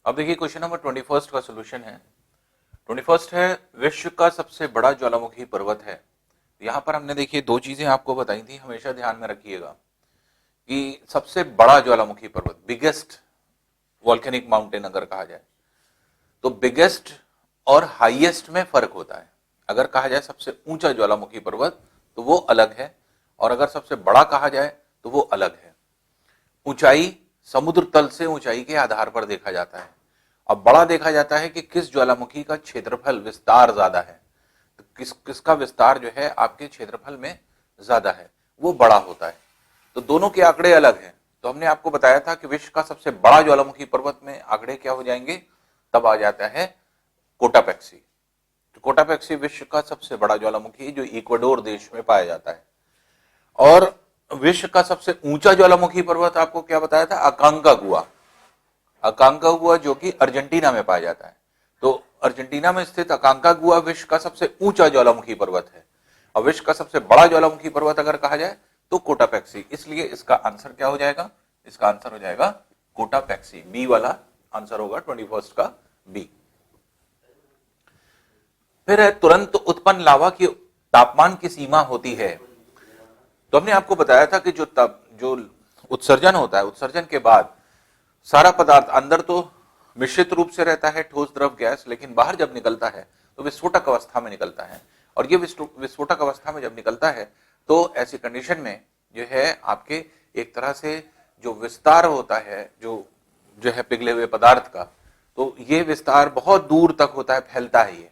अब देखिए question number 21 का सोल्यूशन है। 21 है, विश्व का सबसे बड़ा ज्वालामुखी पर्वत है। यहाँ पर हमने देखिए दो चीजें आपको बताई थी, हमेशा ध्यान में रखिएगा कि सबसे बड़ा ज्वालामुखी पर्वत, बिगेस्ट वॉल्केनिक माउंटेन अगर कहा जाए तो बिगेस्ट और हाईएस्ट में फर्क होता है। अगर कहा जाए सबसे ऊंचा ज्वालामुखी पर्वत तो वो अलग है, और अगर सबसे बड़ा कहा जाए तो वो अलग है। ऊंचाई समुद्र तल से ऊंचाई के आधार पर देखा जाता है। अब बड़ा देखा जाता है कि किस ज्वालामुखी का क्षेत्रफल विस्तार ज्यादा है, तो किसका विस्तार जो है आपके क्षेत्रफल में ज्यादा है, वो बड़ा होता है। तो दोनों के आंकड़े अलग हैं। तो हमने आपको बताया था कि विश्व का सबसे बड़ा ज्वालामुखी पर्वत में आंकड़े क्या हो जाएंगे, तब आ जाता है कोटापेक्सी। तो कोटापेक्सी विश्व का सबसे बड़ा ज्वालामुखी जो इक्वाडोर देश में पाया जाता है। और विश्व का सबसे ऊंचा ज्वालामुखी पर्वत आपको क्या बताया था, अकांकागुआ। अकांकागुआ जो कि अर्जेंटीना में पाया जाता है। तो अर्जेंटीना में स्थित अकांकागुआ विश्व का सबसे ऊंचा ज्वालामुखी पर्वत है। और विश्व का सबसे बड़ा ज्वालामुखी पर्वत अगर कहा जाए तो कोटापेक्सी। इसलिए इसका आंसर क्या हो जाएगा, इसका आंसर हो जाएगा कोटापेक्सी। बी वाला आंसर होगा 21 का बी। फिर है, तुरंत उत्पन्न लावा की तापमान की सीमा होती है। तो हमने आपको बताया था कि जो उत्सर्जन होता है, उत्सर्जन के बाद सारा पदार्थ अंदर तो मिश्रित रूप से रहता है, ठोस द्रव गैस, लेकिन बाहर जब निकलता है तो विस्फोटक अवस्था में निकलता है। और ये विस्फोटक अवस्था में जब निकलता है तो ऐसी कंडीशन में जो है आपके एक तरह से जो विस्तार होता है जो है पिघले हुए पदार्थ का, तो ये विस्तार बहुत दूर तक होता है, फैलता है ये।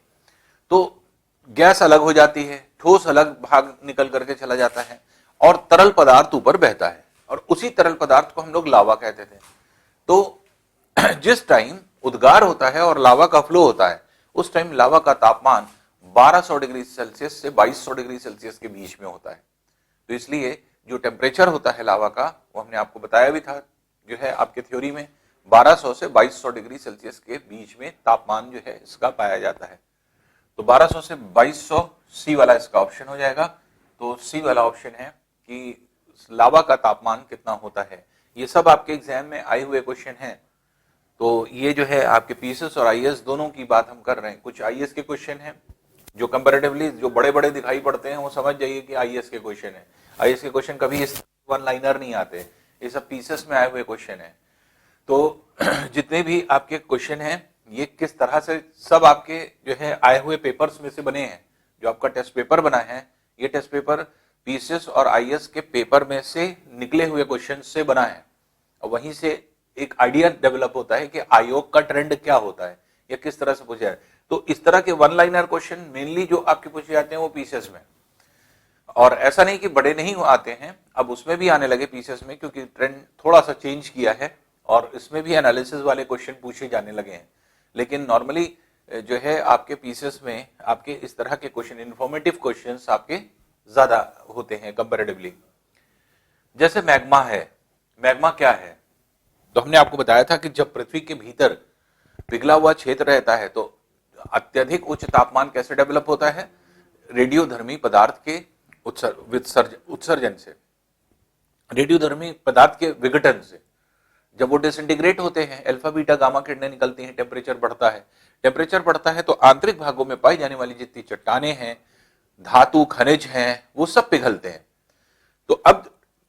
तो गैस अलग हो जाती है, ठोस अलग भाग निकल करके चला जाता है, और तरल पदार्थ ऊपर बहता है, और उसी तरल पदार्थ को हम लोग लावा कहते थे। तो जिस टाइम उद्गार होता है और लावा का फ्लो होता है, उस टाइम लावा का तापमान 1200 डिग्री सेल्सियस से 2200 डिग्री सेल्सियस के बीच में होता है। तो इसलिए जो टेम्परेचर होता है लावा का, वो हमने आपको बताया भी था, जो है आपके थ्योरी में 1200 से 2200 डिग्री सेल्सियस के बीच में तापमान जो है इसका पाया जाता है। तो 1200 से 2200 सी वाला इसका ऑप्शन हो जाएगा। तो सी वाला ऑप्शन है कि लावा का तापमान कितना होता है। ये सब आपके एग्जाम में आए हुए क्वेश्चन हैं। तो ये जो है आपके पीसीएस और आईएएस दोनों की बात हम कर रहे हैं। कुछ आईएएस के क्वेश्चन हैं जो कंपैरेटिवली जो बड़े बड़े दिखाई पड़ते हैं, वो समझ जाइए कि आईएएस के क्वेश्चन है। आईएएस के क्वेश्चन कभी इस वन लाइनर नहीं आते, ये सब पीसीएस में आए हुए क्वेश्चन है। तो जितने भी आपके क्वेश्चन हैं ये किस तरह से सब आपके जो है आए हुए पेपर्स में से बने हैं। जो आपका टेस्ट पेपर बना है, ये टेस्ट पेपर पीसीएस और आईएएस के पेपर में से निकले हुए क्वेश्चन से बना है, और वहीं से एक आइडिया डेवलप होता है कि आयोग का ट्रेंड क्या होता है या किस तरह से पूछा जाए। तो इस तरह के वन लाइनर क्वेश्चन मेनली जो आपके पूछे जाते हैं वो पीसीएस में, और ऐसा नहीं कि बड़े नहीं आते हैं, अब उसमें भी आने लगे पीसीएस में, क्योंकि ट्रेंड थोड़ा सा चेंज किया है और इसमें भी एनालिसिस वाले क्वेश्चन पूछे जाने लगे हैं। लेकिन नॉर्मली जो है आपके पीसीएस में आपके इस तरह के क्वेश्चन, इंफॉर्मेटिव क्वेश्चंस आपके ज्यादा होते हैं कंपैरेटिवली। जैसे मैग्मा है, मैग्मा क्या है, तो हमने आपको बताया था कि जब पृथ्वी के भीतर पिघला हुआ क्षेत्र रहता है तो अत्यधिक उच्च तापमान कैसे डेवलप होता है, रेडियोधर्मी पदार्थ के उत्सर्जन से, रेडियोधर्मी पदार्थ के विघटन से। जब वो डिसइंटीग्रेट होते हैं, अल्फा बीटा गामा किरणें निकलती हैं, टेम्परेचर बढ़ता है। टेम्परेचर बढ़ता है तो आंतरिक भागों में पाई जाने वाली जितनी चट्टानें हैं, धातु, खनिज हैं, वो सब पिघलते हैं। तो अब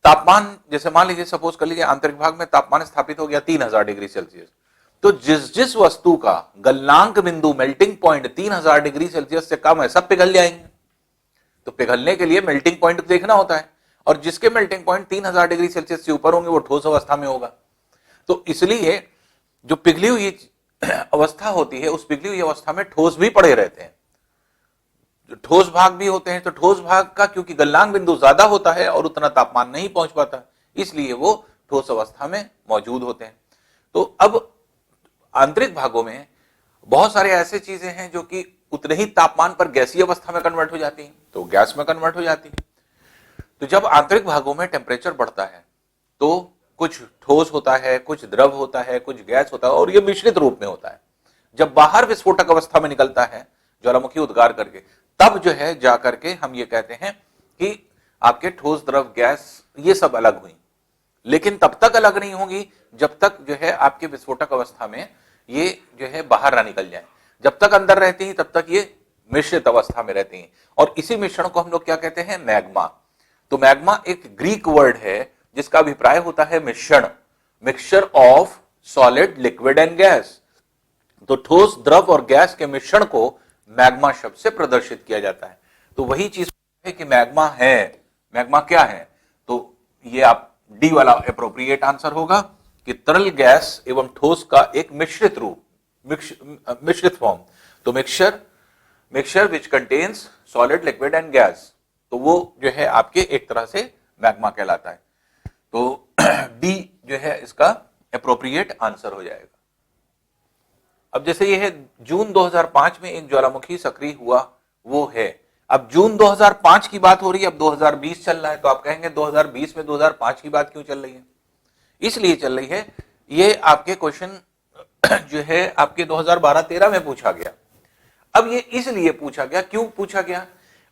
तापमान, जैसे मान लीजिए सपोज कर लीजिए आंतरिक भाग में तापमान स्थापित हो गया 3000 डिग्री सेल्सियस, तो जिस जिस वस्तु का गलनांक बिंदु, मेल्टिंग पॉइंट 3000 डिग्री सेल्सियस से कम है, सब पिघल जाएंगे। तो पिघलने के लिए मेल्टिंग पॉइंट देखना होता है, और जिसके मेल्टिंग पॉइंट 3000 डिग्री सेल्सियस से ऊपर होंगे वो ठोस अवस्था में होगा। तो इसलिए जो पिघली हुई अवस्था होती है, उस पिघली हुई अवस्था में ठोस भी पड़े रहते हैं, जो ठोस भाग भी होते हैं। तो ठोस भाग का क्योंकि गलनांक बिंदु ज्यादा होता है और उतना तापमान नहीं पहुंच पाता, इसलिए वो ठोस अवस्था में मौजूद होते हैं। तो अब आंतरिक भागों में बहुत सारे ऐसे चीजें हैं जो कि उतने ही तापमान पर गैसीय अवस्था में कन्वर्ट हो जाती हैं, तो गैस में कन्वर्ट हो जाती है। तो जब आंतरिक भागों में टेम्परेचर बढ़ता है तो कुछ ठोस होता है, कुछ द्रव होता है, कुछ गैस होता है, और यह मिश्रित रूप में होता है। जब बाहर विस्फोटक अवस्था में निकलता है ज्वालामुखी उद्गार करके, तब जो है जाकर के हम ये कहते हैं कि आपके ठोस, द्रव, गैस ये सब अलग हुई। लेकिन तब तक अलग नहीं होंगी जब तक जो है आपके विस्फोटक अवस्था में ये जो है बाहर ना निकल जाए। जब तक अंदर रहती हैं तब तक ये मिश्रित अवस्था में रहती हैं, और इसी मिश्रण को हम लोग क्या कहते हैं, मैग्मा। तो मैग्मा एक ग्रीक वर्ड है जिसका अभिप्राय होता है मिश्रण, mixture of solid, liquid and gas. तो ठोस, द्रव और गैस के मिश्रण को मैग्मा शब्द से प्रदर्शित किया जाता है। तो वही चीज है कि मैग्मा है। मैग्मा क्या है, तो ये आप डी वाला अप्रोप्रिएट आंसर होगा कि तरल, गैस एवं ठोस का एक मिश्रित रूप, मिश्रित फॉर्म। तो mixture which contains solid, liquid and gas, तो वो जो है आपके एक तरह से मैग्मा कहलाता है। तो डी जो है इसका अप्रोप्रिएट आंसर हो जाएगा। अब जैसे ये है जून 2005 में एक ज्वालामुखी सक्रिय हुआ, वो है। अब जून 2005 की बात हो रही है, अब 2020 चल रहा है, तो आप कहेंगे 2020 में 2005 की बात क्यों चल रही है? इसलिए चल रही है, ये आपके क्वेश्चन जो है आपके 2012-13 में पूछा गया। अब ये इसलिए पूछा गया, क्यों पूछा गया?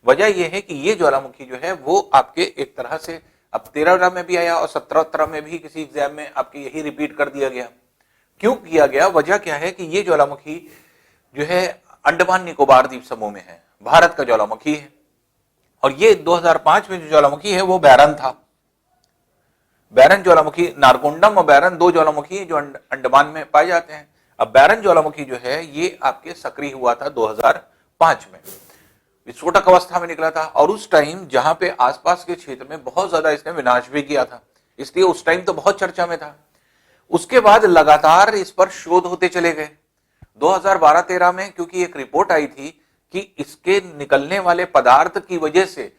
वजह यह है कि ये ज्वालामुखी जो है वो आपके एक तरह से अब 13 में भी आया और 17 में भी किसी एग्जाम में आपके यही रिपीट कर दिया गया। क्यों किया गया? वजह क्या है कि ये ज्वालामुखी जो है अंडमान निकोबार द्वीप समूह में है, भारत का ज्वालामुखी है। और ये 2005 में जो ज्वालामुखी है वो बैरन था। बैरन ज्वालामुखी, नारकोंडम और बैरन दो ज्वालामुखी है जो अंडमान में पाए जाते हैं। अब बैरन ज्वालामुखी जो है ये आपके सक्रिय हुआ था 2005 में, विस्फोटक अवस्था में निकला था, और उस टाइम जहां पे आसपास के क्षेत्र में बहुत ज्यादा इसने विनाश भी किया था, इसलिए उस टाइम तो बहुत चर्चा में था। उसके बाद लगातार इस पर शोध होते चले गए। 2012-13 में क्योंकि एक रिपोर्ट आई थी कि इसके निकलने वाले पदार्थ की वजह से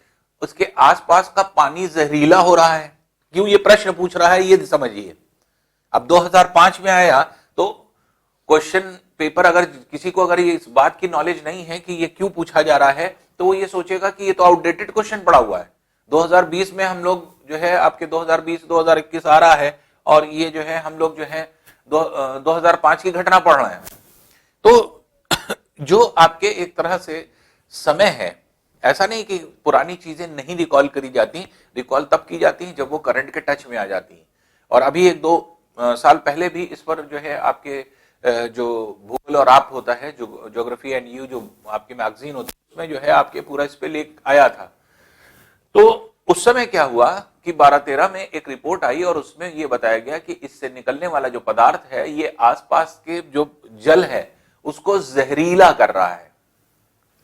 उसके आसपास का पानी जहरीला हो रहा है। क्यों ये प्रश्न पूछ रहा है, ये समझिए। अब 2005 में आया तो क्वेश्चन पेपर, अगर किसी को अगर ये इस बात की नॉलेज नहीं है कि ये क्यों पूछा जा रहा है, तो वो ये सोचेगा कि ये तो आउटडेटेड क्वेश्चन पड़ा हुआ है। 2020 में हम लोग जो है आपके 2020-2021 आ रहा है, और ये जो है हम लोग जो है 2005 की घटना पढ़ रहे हैं। तो जो आपके एक तरह से समय है, ऐसा नहीं कि पुरानी चीजें नहीं रिकॉल करी जाती, रिकॉल तब की जाती है जब वो करंट के टच में आ जाती है। और अभी 1-2 साल पहले भी इस पर जो है आपके जो भूगोल और आप होता है, जो ज्योग्राफी एंड यू जो आपकी मैगजीन होती है, उसमें जो है आपके पूरा इस पे लेख आया था। तो उस समय क्या हुआ कि 12-13 में एक रिपोर्ट आई और उसमें यह बताया गया कि इससे निकलने वाला जो पदार्थ है ये आसपास के जो जल है उसको जहरीला कर रहा है,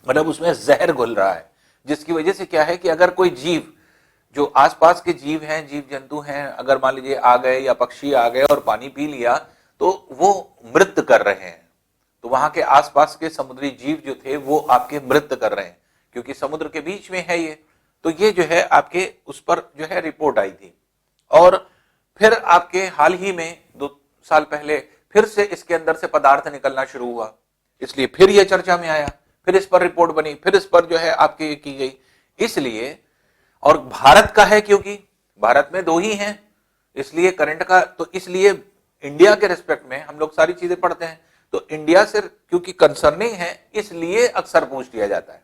मतलब उसमें जहर घुल रहा है, जिसकी वजह से क्या है कि अगर कोई जीव, जो आसपास के जीव हैं, जीव जंतु हैं, अगर मान लीजिए आ गए या पक्षी आ गए और पानी पी लिया तो वो मृत कर रहे हैं। तो वहां के आसपास के समुद्री जीव जो थे वो आपके मृत कर रहे हैं, क्योंकि समुद्र के बीच में है ये। तो ये जो है आपके उस पर जो है रिपोर्ट आई थी, और फिर आपके हाल ही में 2 साल पहले फिर से इसके अंदर से पदार्थ निकलना शुरू हुआ, इसलिए फिर ये चर्चा में आया, फिर इस पर रिपोर्ट बनी, फिर इस पर जो है आपकी की गई। इसलिए, और भारत का है क्योंकि भारत में 2 ही हैं, इसलिए करंट का, तो इसलिए इंडिया के रिस्पेक्ट में हम लोग सारी चीजें पढ़ते हैं, तो इंडिया से क्योंकि कंसर्निंग है इसलिए अक्सर पूछ लिया जाता है।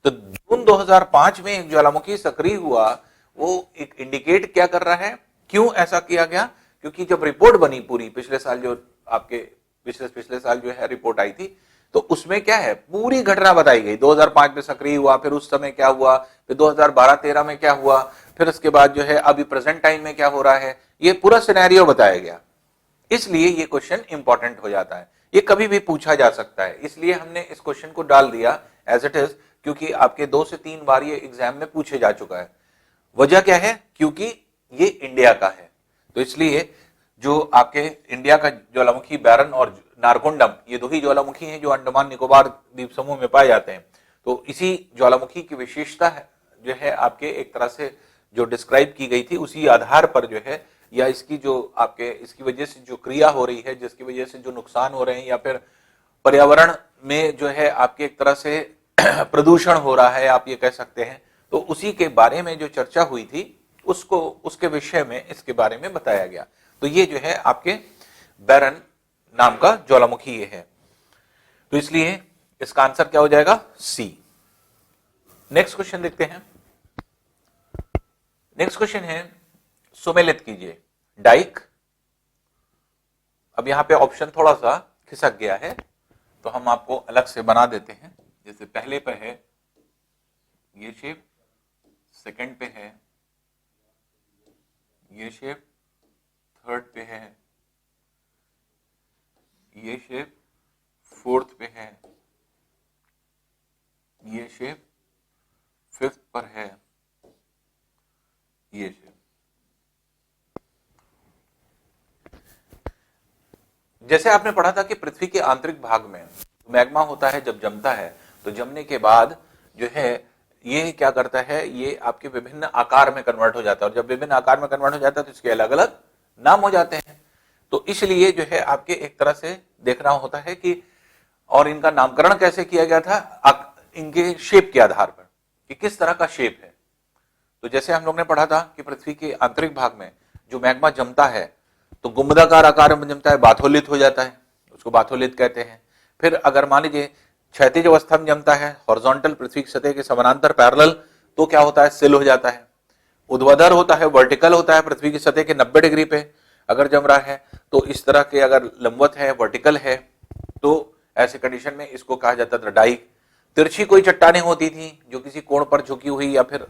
तो जून 2005 में एक ज्वालामुखी सक्रिय हुआ, वो एक इंडिकेट क्या कर रहा है, क्यों ऐसा किया गया? क्योंकि जब रिपोर्ट बनी पूरी, पिछले साल जो आपके पिछले साल जो है रिपोर्ट आई थी, तो उसमें क्या है, पूरी घटना बताई गई। 2005 में सक्रिय हुआ, फिर उस समय क्या हुआ, फिर 2012-13 में क्या हुआ, फिर उसके बाद जो है अभी प्रेजेंट टाइम में क्या हो रहा है, ये पूरा सिनेरियो बताया गया। इसलिए ये क्वेश्चन इंपॉर्टेंट हो जाता है, ये कभी भी पूछा जा सकता है, इसलिए हमने इस क्वेश्चन को डाल दिया एज इट इज, क्योंकि आपके 2 से 3 बार ये एग्जाम में पूछे जा चुका है। वजह क्या है? क्योंकि ये इंडिया का है, तो इसलिए जो आपके इंडिया का ज्वालामुखी बैरन और नारकोंडम, ये 2 ही ज्वालामुखी हैं जो अंडमान निकोबार द्वीप समूह में पाए जाते हैं। तो इसी ज्वालामुखी की विशेषता है जो है आपके एक तरह से जो डिस्क्राइब की गई थी, उसी आधार पर जो है, या इसकी जो आपके इसकी वजह से जो क्रिया हो रही है, जिसकी वजह से जो नुकसान हो रहे हैं, या फिर पर्यावरण में जो है आपके एक तरह से प्रदूषण हो रहा है, आप ये कह सकते हैं, तो उसी के बारे में जो चर्चा हुई थी उसको, उसके विषय में इसके बारे में बताया गया। तो ये जो है आपके बैरन नाम का ज्वालामुखी ये है, तो इसलिए इसका आंसर क्या हो जाएगा? सी। नेक्स्ट क्वेश्चन देखते हैं। नेक्स्ट क्वेश्चन है, सुमेलित कीजिए डाइक। अब यहां पे ऑप्शन थोड़ा सा खिसक गया है, तो हम आपको अलग से बना देते हैं। जैसे पहले पे है ये शेप, सेकंड पे है ये शेप, थर्ड पे है ये शेप, फोर्थ पे है ये शेप, फिफ्थ पर है ये शेप। जैसे आपने पढ़ा था कि पृथ्वी के आंतरिक भाग में मैग्मा होता है, जब जमता है तो जमने के बाद जो है ये क्या करता है, ये आपके विभिन्न आकार में कन्वर्ट हो जाता है, और जब विभिन्न आकार में कन्वर्ट हो जाता है तो इसके अलग अलग नाम हो जाते हैं। तो इसलिए जो है आपके एक तरह से देखना होता है कि, और इनका नामकरण कैसे किया गया था, इनके शेप के आधार पर कि किस तरह का शेप है। तो जैसे हम लोग ने पढ़ा था कि पृथ्वी के आंतरिक भाग में जो मैग्मा जमता है तो गुंबदाकार आकार में जमता है, बाथोलिथ हो जाता है, उसको बाथोलिथ कहते हैं। फिर अगर मान लीजिए क्षैतिज अवस्था में जमता है, हॉरिजॉन्टल पृथ्वी की सतह के समानांतर पैरेलल, तो क्या होता है, सिल हो जाता है। ऊर्ध्वाधर होता है, वर्टिकल होता है, पृथ्वी की सतह के 90 डिग्री पे अगर जम रहा है, तो इस तरह के अगर लंबवत है, वर्टिकल है, तो ऐसे कंडीशन में इसको कहा जाता था डाइक। तिरछी कोई चट्टानें होती थी जो किसी कोण पर झुकी हुई या फिर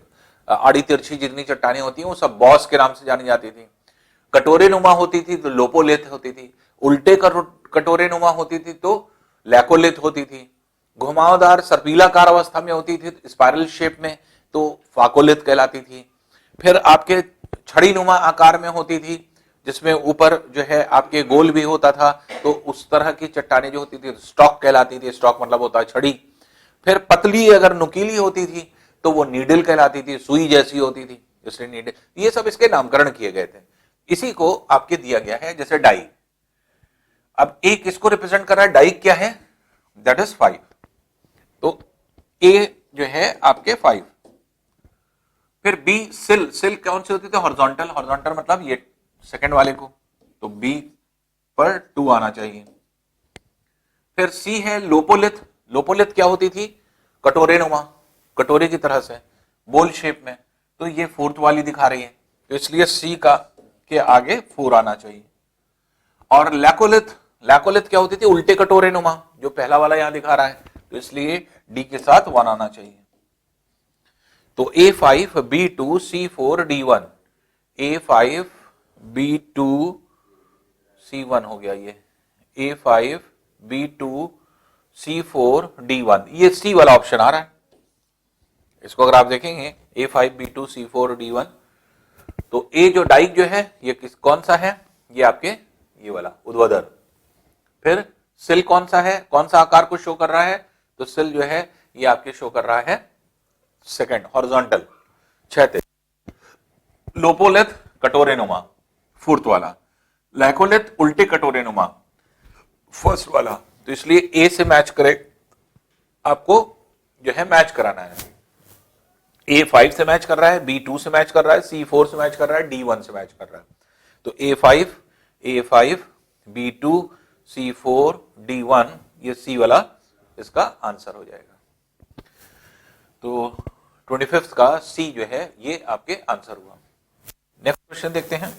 आड़ी तिरछी जितनी चट्टानें होती हैं वो सब बॉस के नाम से जानी जाती थी। कटोरे नुमा होती थी तो लोपोलिथ होती थी, उल्टे कटोरे नुमा होती थी तो लैकोलिथ होती थी, घुमावदार सर्पिलाकार अवस्था में होती थी स्पाइरल शेप में तो फाकोलिथ कहलाती थी। फिर आपके छड़ी नुमा आकार में होती थी जिसमें ऊपर जो है आपके गोल भी होता था, तो उस तरह की चट्टानें जो होती थी स्टॉक कहलाती थी। स्टॉक मतलब होता है छड़ी। फिर पतली अगर नुकीली होती थी तो वो नीडल कहलाती थी, सुई जैसी होती थी, इसलिए नीडल। ये सब इसके नामकरण किए गए थे। इसी को आपके दिया गया है जैसे डाई। अब ए किसको रिप्रेजेंट कर रहा है, डाई क्या है, दैट इज 5। तो ए जो है आपके 5। फिर बी सिल, सिल कौन सी होती थी, हॉरिजॉन्टल, हॉरिजॉन्टल मतलब ये सेकंड वाले को, तो बी पर 2 आना चाहिए। फिर सी है लोपोलिथ, लोपोलिथ क्या होती थी, कटोरे नुमा, कटोरे की तरह से बोल शेप में, तो ये फोर्थ वाली दिखा रही है, तो इसलिए सी का के आगे 4 आना चाहिए। और लैकोलिथ, लैकोलिथ क्या होती थी, उल्टे कटोरे नुमा, जो पहला वाला यहां दिखा रहा है, तो इसलिए डी के साथ 1 आना चाहिए। तो A5 B2 C4 D1, A5 B2 C1 हो गया, ये A5 B2 C4 D1, ये C वाला ऑप्शन आ रहा है। इसको अगर आप देखेंगे A5 B2 C4 D1, तो ए जो डाइक जो है ये कौन सा है, ये आपके ये वाला ऊर्ध्वाधर। फिर सिल कौन सा है, कौन सा आकार को शो कर रहा है, तो सिल जो है ये आपके शो कर रहा है सेकंड, हॉरिजॉन्टल, क्षैतिज। लोपोलिथ कटोरे नुमा, फोर्थ वाला। लैकोलिथ उल्टे कटोरे नुमा, फर्स्ट वाला। तो इसलिए ए से मैच करे, आपको जो है मैच कराना है। A5 से मैच कर रहा है, B2 से मैच कर रहा है, C4 से मैच कर रहा है, D1 से मैच कर रहा है। तो A5 B2 C4 D1, ये C वाला इसका आंसर हो जाएगा। तो 25th का C जो है ये आपके आंसर हुआ। नेक्स्ट क्वेश्चन देखते हैं।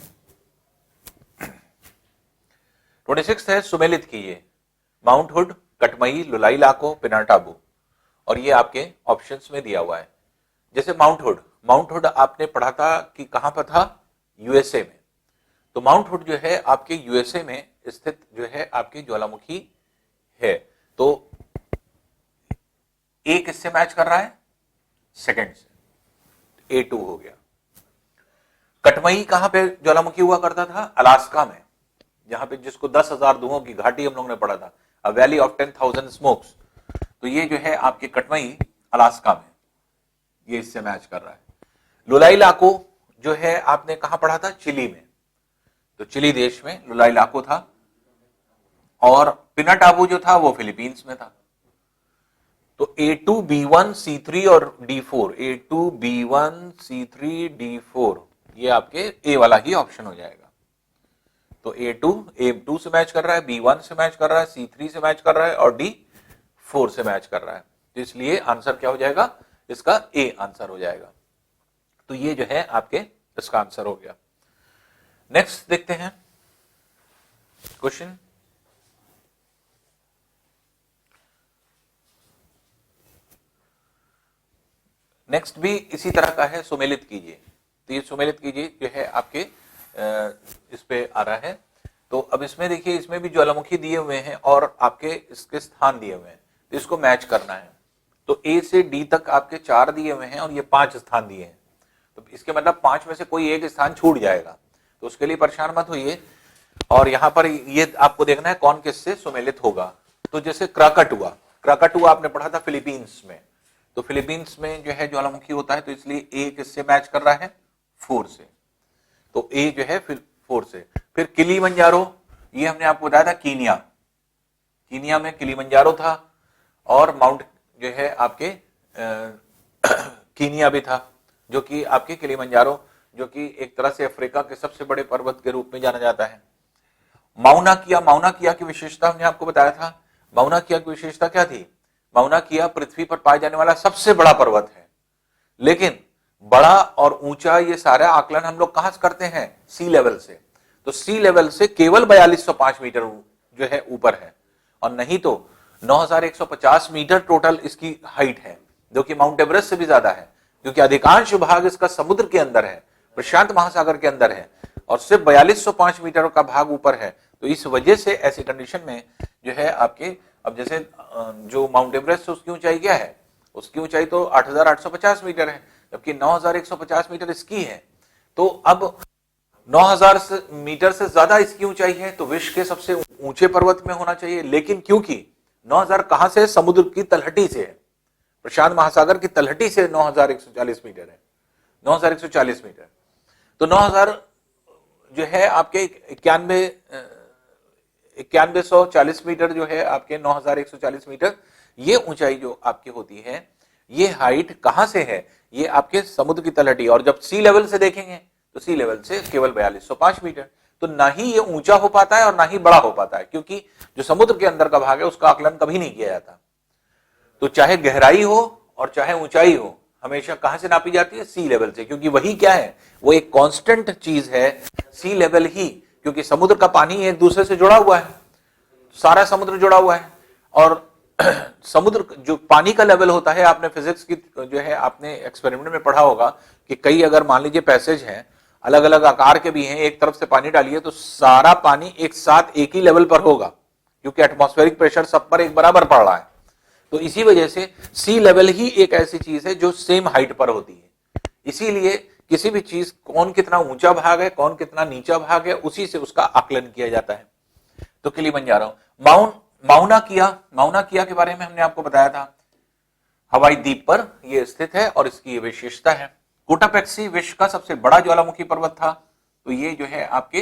26th है सुमेलित कीजिए, माउंट हुड, कटमई, लुलाई लाको, पिनाटाबू, और ये आपके ऑप्शंस में दिया हुआ है। जैसे माउंट हुड, माउंट हुड आपने पढ़ा था कि कहां पर था, यूएसए में। तो माउंट हुड जो है आपके यूएसए में स्थित जो है आपकी ज्वालामुखी है। तो ए किससे मैच कर रहा है, सेकंड से, A2 हो गया। कटमई कहां पे ज्वालामुखी हुआ करता था, अलास्का में, जहां पे जिसको 10,000 धुओं की घाटी हम लोग ने पढ़ा था, अ वैली ऑफ 10,000 स्मोक्स। तो ये जो है आपके कटमई अलास्का में, ये इससे मैच कर रहा है। लुलाई लाको जो है आपने कहां पढ़ा था, चिली में, तो चिली देश में लुलाई लाको था। और पिनाटाबू जो था वो फिलीपींस में था। तो A2 B1 C3 और D4, A2 B1 C3 D4, ये आपके ए वाला ही ऑप्शन हो जाएगा। तो A2 से मैच कर रहा है, B1 से मैच कर रहा है, C3 से मैच कर रहा है और D4 से मैच कर रहा है। तो इसलिए आंसर क्या हो जाएगा, इसका ए आंसर हो जाएगा। तो ये जो है आपके इसका आंसर हो गया। नेक्स्ट देखते हैं क्वेश्चन। नेक्स्ट भी इसी तरह का है, सुमेलित कीजिए। तो ये सुमेलित कीजिए जो है आपके इस पे आ रहा है। तो अब इसमें देखिए, इसमें भी ज्वालामुखी दिए हुए हैं और आपके इसके स्थान दिए हुए हैं, तो इसको मैच करना है। तो ए से डी तक आपके 4 दिए हुए हैं और ये 5 स्थान दिए हैं, तो इसके मतलब 5 में से कोई एक स्थान छूट जाएगा, तो उसके लिए परेशान मत होइए। और यहां पर ये आपको देखना है कौन किससे सुमेलित होगा। तो जैसे क्राकाटुआ आपने पढ़ा था फिलीपींस में, तो फिलीपींस में जो है ज्वालामुखी होता है, तो इसलिए ए किससे मैच कर रहा है, 4 से, तो ए जो है फिर 4 से। फिर किलीमंजारो, ये हमने आपको बताया था कीनिया में किलीमंजारो था, और माउंट जो है आपके कीनिया भी था, जो कि आपके किलीमंजारो, जो कि एक तरह से अफ्रीका के सबसे बड़े पर्वत के रूप में जाना जाता है। माउना किया की विशेषता हमने आपको बताया था। माउना किया की विशेषता क्या थी, माउना किया पृथ्वी पर पाया जाने वाला सबसे बड़ा पर्वत है, लेकिन बड़ा और ऊंचा ये सारा आकलन हम लोग कहां से करते हैं, सी लेवल से। तो सी लेवल से केवल 4205 मीटर जो है ऊपर है, और नहीं तो 9150 मीटर टोटल इसकी हाइट है, जो कि माउंट एवरेस्ट से भी ज्यादा है, क्योंकि अधिकांश भाग इसका समुद्र के अंदर है, प्रशांत महासागर के अंदर है, और सिर्फ 4205 मीटर का भाग ऊपर है। तो इस वजह से ऐसी कंडीशन में जो है आपके, अब जैसे जो माउंट एवरेस्ट है उसकी ऊंचाई क्या है, उसकी ऊंचाई तो 8850 मीटर है, जबकि 9150 मीटर इसकी है। तो अब 9000 मीटर से ज्यादा इसकी ऊंचाई है, तो विश्व के सबसे ऊंचे पर्वत में होना चाहिए, लेकिन क्योंकि 9000 कहां से, समुद्र की तलहटी से है, प्रशांत महासागर की तलहटी से 9140 मीटर है, 9140 मीटर। तो 9000 जो है आपके 9140 मीटर जो है आपके 9140 मीटर, ये ऊंचाई जो आपकी होती है, ये हाइट कहां से है, ये आपके समुद्र की तलहटी। और जब सी लेवल से देखेंगे तो सी लेवल से केवल 4205 मीटर, तो ना ही ये ऊंचा हो पाता है और ना ही बड़ा हो पाता है, क्योंकि जो समुद्र के अंदर का भाग है उसका आकलन कभी नहीं किया जाता। तो चाहे गहराई हो और चाहे ऊंचाई हो, हमेशा कहां से नापी जाती है, सी लेवल से, क्योंकि वही क्या है, वो एक कांस्टेंट चीज है, सी लेवल ही, क्योंकि समुद्र का पानी एक दूसरे से जुड़ा हुआ है, सारा समुद्र जुड़ा हुआ है। और समुद्र जो पानी का लेवल होता है, आपने फिजिक्स की जो है आपने एक्सपेरिमेंट में पढ़ा होगा कि कई अगर मान लीजिए पैसेज हैं, अलग अलग आकार के भी हैं, एक तरफ से पानी डालिए तो सारा पानी एक साथ एक ही लेवल पर होगा, क्योंकि एटमॉस्फेरिक प्रेशर सब पर एक बराबर पड़ रहा है। तो इसी वजह से सी लेवल ही एक ऐसी चीज है जो सेम हाइट पर होती है। इसीलिए किसी भी चीज कौन कितना ऊंचा भाग है, कौन कितना नीचा भाग है, उसी से उसका आकलन किया जाता है। तो किलीमंजारो, माउना किया के बारे में हमने आपको बताया था, हवाई द्वीप पर यह स्थित है और इसकी विशेषता है। कोटापेक्सी विश्व का सबसे बड़ा ज्वालामुखी पर्वत था, तो ये जो है आपके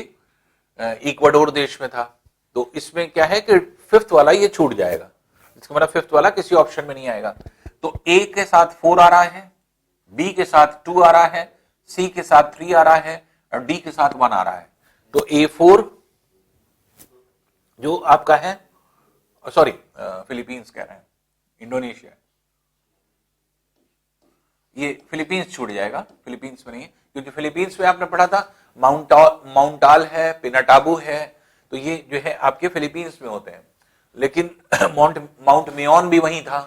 इक्वाडोर देश में था। तो इसमें क्या है कि 5th वाला ये छूट जाएगा, इसका मतलब 5th वाला किसी ऑप्शन में नहीं आएगा। तो ए के साथ 4 आ रहा है, बी के साथ 2 आ रहा है, सी के साथ 3 आ रहा है, और डी के साथ 1 आ रहा है। तो A4 जो आपका है, सॉरी फिलीपींस कह रहे हैं, इंडोनेशिया, ये फिलीपींस छूट जाएगा, फिलीपींस में नहीं है, क्योंकि फिलीपींस में आपने पढ़ा था माउंटाल है, पिनाटाबू है, तो ये जो है आपके फिलीपींस में होते हैं। लेकिन माउंट मेयोन भी वहीं था,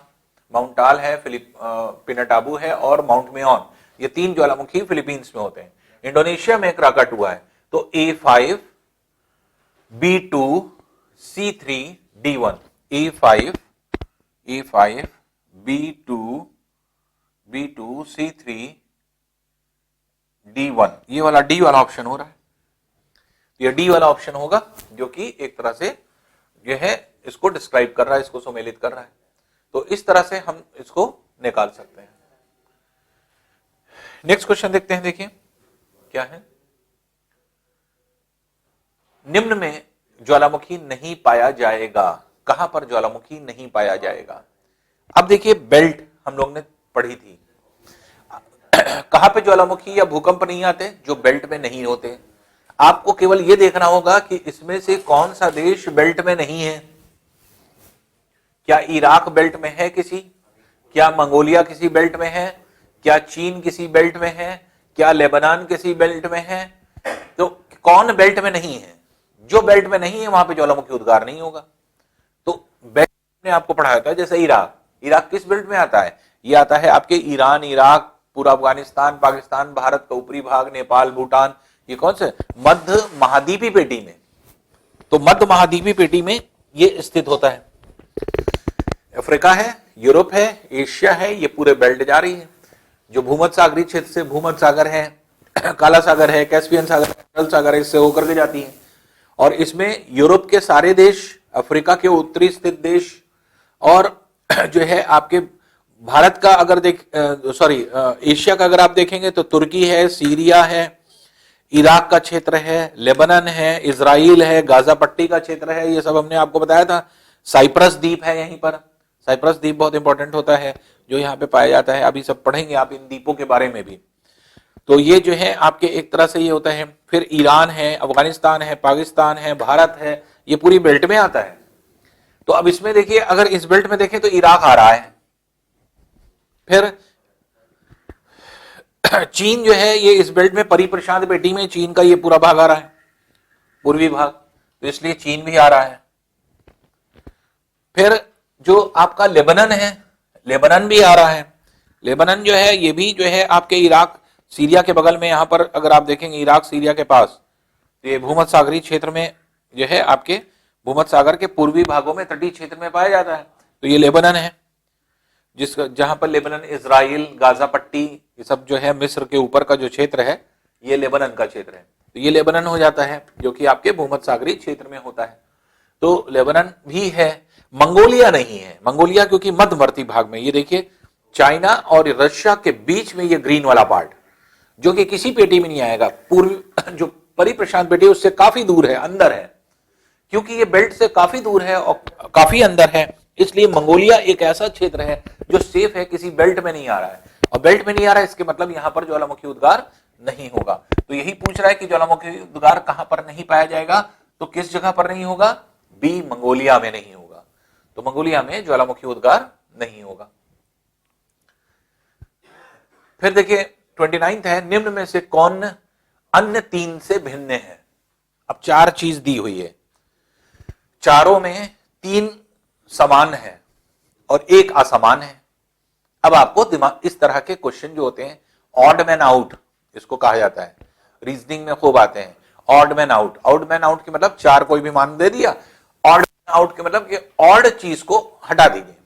माउंटाल है, पिनाटाबू है और माउंट मेयोन, ये 3 ज्वालामुखी फिलीपींस में होते हैं। इंडोनेशिया में क्राकाटुआ है। तो A5, B2, C3, D1, A5, B2, C3, D1, ये वाला D वाला ऑप्शन हो रहा है। ये D वाला ऑप्शन होगा, जो कि एक तरह से जो है इसको डिस्क्राइब कर रहा है, इसको सुमेलित कर रहा है। तो इस तरह से हम इसको निकाल सकते हैं। नेक्स्ट क्वेश्चन देखते हैं, देखिए क्या है। निम्न में ज्वालामुखी नहीं पाया जाएगा, कहां पर ज्वालामुखी नहीं पाया जाएगा। अब देखिए बेल्ट हम लोग ने पढ़ी थी, कहां पे ज्वालामुखी या भूकंप नहीं आते, जो बेल्ट में नहीं होते। आपको केवल यह देखना होगा कि इसमें से कौन सा देश बेल्ट में नहीं है। क्या इराक बेल्ट में है किसी, क्या मंगोलिया किसी बेल्ट में है, क्या चीन किसी बेल्ट में है, क्या लेबनान किसी बेल्ट में है। तो कौन बेल्ट में नहीं है, जो बेल्ट में नहीं है वहां पे ज्वालामुखी उद्गार नहीं होगा। तो बेल्ट ने आपको पढ़ाया था, जैसे इराक किस बेल्ट में आता है, ये आता है आपके ईरान, इराक, पूरा अफगानिस्तान, पाकिस्तान, भारत का ऊपरी भाग, नेपाल, भूटान, ये कौन से मध्य महाद्वीपीय पेटी में, तो मध्य महाद्वीपीय पेटी में ये स्थित होता है। अफ्रीका है, यूरोप है, एशिया है, ये पूरे बेल्ट जा रही है। जो भूमध्य सागरीय क्षेत्र से भूमध्य सागर है, काला सागर है, कैस्पियन सागर, अरल सागर है, इससे होकर के जाती है। और इसमें यूरोप के सारे देश, अफ्रीका के उत्तरी स्थित देश, और जो है आपके भारत का अगर एशिया का अगर आप देखेंगे तो तुर्की है, सीरिया है, इराक का क्षेत्र है, लेबनान है, इजराइल है, गाजा पट्टी का क्षेत्र है, ये सब हमने आपको बताया था। साइप्रस द्वीप है यहीं पर, साइप्रस द्वीप बहुत इंपॉर्टेंट होता है जो यहाँ पे पाया जाता है। अभी सब पढ़ेंगे आप इन द्वीपों के बारे में भी। तो ये जो है आपके एक तरह से ये होता है। फिर ईरान है, अफगानिस्तान है, पाकिस्तान है, भारत है, ये पूरी बेल्ट में आता है। तो अब इसमें देखिए, अगर इस बेल्ट में देखें तो इराक आ रहा है, फिर चीन जो है ये इस बेल्ट में परिप्रशांत पेटी में चीन का ये पूरा भाग आ रहा है, पूर्वी भाग, तो इसलिए चीन भी आ रहा है। फिर जो आपका लेबनान है, लेबनान भी आ रहा है। लेबनान जो है ये भी जो है आपके इराक सीरिया के बगल में, यहां पर अगर आप देखेंगे इराक सीरिया के पास, तो ये भूमध्य सागरीय क्षेत्र में जो है आपके भूमध्य सागर के पूर्वी भागों में तटीय क्षेत्र में पाया जाता है। तो ये लेबनान है, जिसका जहां पर लेबनान, इजराइल, गाजा पट्टी, ये सब जो है मिस्र के ऊपर का जो क्षेत्र है ये लेबनान का क्षेत्र है। तो ये लेबनान हो जाता है जो कि आपके भूमध्य सागरीय क्षेत्र में होता है। तो लेबनान भी है। मंगोलिया नहीं है, मंगोलिया क्योंकि मध्यवर्ती भाग में, ये देखिए चाइना और रशिया के बीच में ये ग्रीन वाला पार्ट जो कि किसी पेटी में नहीं आएगा, पूर्व जो परिप्रशांत पेटी उससे काफी दूर है, अंदर है, क्योंकि ये बेल्ट से काफी दूर है और काफी अंदर है, इसलिए मंगोलिया एक ऐसा क्षेत्र है जो सेफ है, किसी बेल्ट में नहीं आ रहा है। और बेल्ट में नहीं आ रहा है इसके मतलब यहां पर ज्वालामुखी उद्गार नहीं होगा। तो यही पूछ रहा है कि ज्वालामुखी उद्गार कहां पर नहीं पाया जाएगा, तो किस जगह पर नहीं होगा, बी, मंगोलिया में नहीं होगा। तो मंगोलिया में ज्वालामुखी उद्गार नहीं होगा। फिर देखिए 29 है, निम्न में से कौन अन्य तीन से भिन्न है। अब चार चीज दी हुई है, चारों में तीन समान है और एक असमान है। अब आपको दिमाग, इस तरह के क्वेश्चन जो होते हैं ऑड मैन आउट इसको कहा जाता है, रीजनिंग में खूब आते हैं। Odd man out, odd man out के मतलब चार कोई भी मान दे दिया, ऑड मैन आउट के मतलब कि ऑड चीज को हटा दीजिए,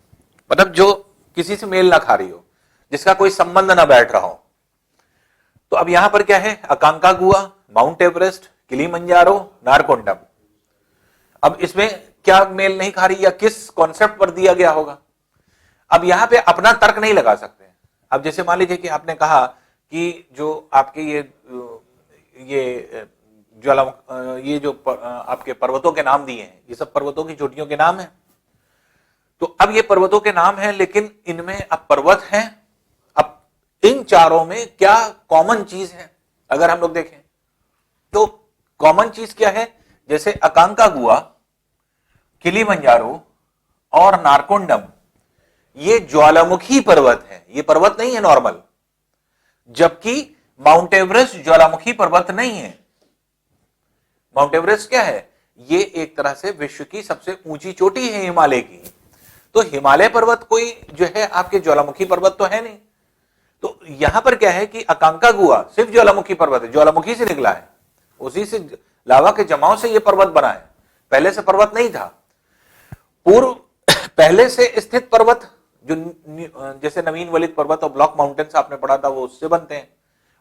मतलब जो किसी से मेल ना खा रही हो, जिसका कोई संबंध ना बैठ रहा हो। तो अब यहां पर क्या है, अकांकागुआ, माउंट एवरेस्ट, किलिमंजारो, नारकोंडम। अब इसमें क्या मेल नहीं खा रही या किस कॉन्सेप्ट पर दिया गया होगा। अब यहां पे अपना तर्क नहीं लगा सकते। अब जैसे मान लीजिए कि आपने कहा कि जो आपके ये जो आपके पर्वतों के नाम दिए हैं, ये सब पर्वतों की चोटियों के नाम हैं। तो अब ये पर्वतों के नाम हैं, लेकिन इनमें अब पर्वत हैं। अब इन चारों में क्या कॉमन चीज है, अगर हम लोग देखें तो कॉमन चीज क्या है, जैसे अकांकागुआ, किलिमंजारो और नारकोंडम, ये ज्वालामुखी पर्वत है, ये पर्वत नहीं है नॉर्मल। जबकि माउंट एवरेस्ट ज्वालामुखी पर्वत नहीं है। माउंट एवरेस्ट क्या है, ये एक तरह से विश्व की सबसे ऊंची चोटी है हिमालय की। तो हिमालय पर्वत कोई जो है आपके ज्वालामुखी पर्वत तो है नहीं। तो यहां पर क्या है कि अकांकागुआ सिर्फ ज्वालामुखी पर्वत है, ज्वालामुखी से निकला है, उसी से लावा के जमाव से यह पर्वत बना है, पहले से पर्वत नहीं था। पूर्व पहले से स्थित पर्वत जो जैसे नवीन वलित पर्वत और ब्लॉक माउंटेन्स आपने पढ़ा था, वो उससे बनते हैं।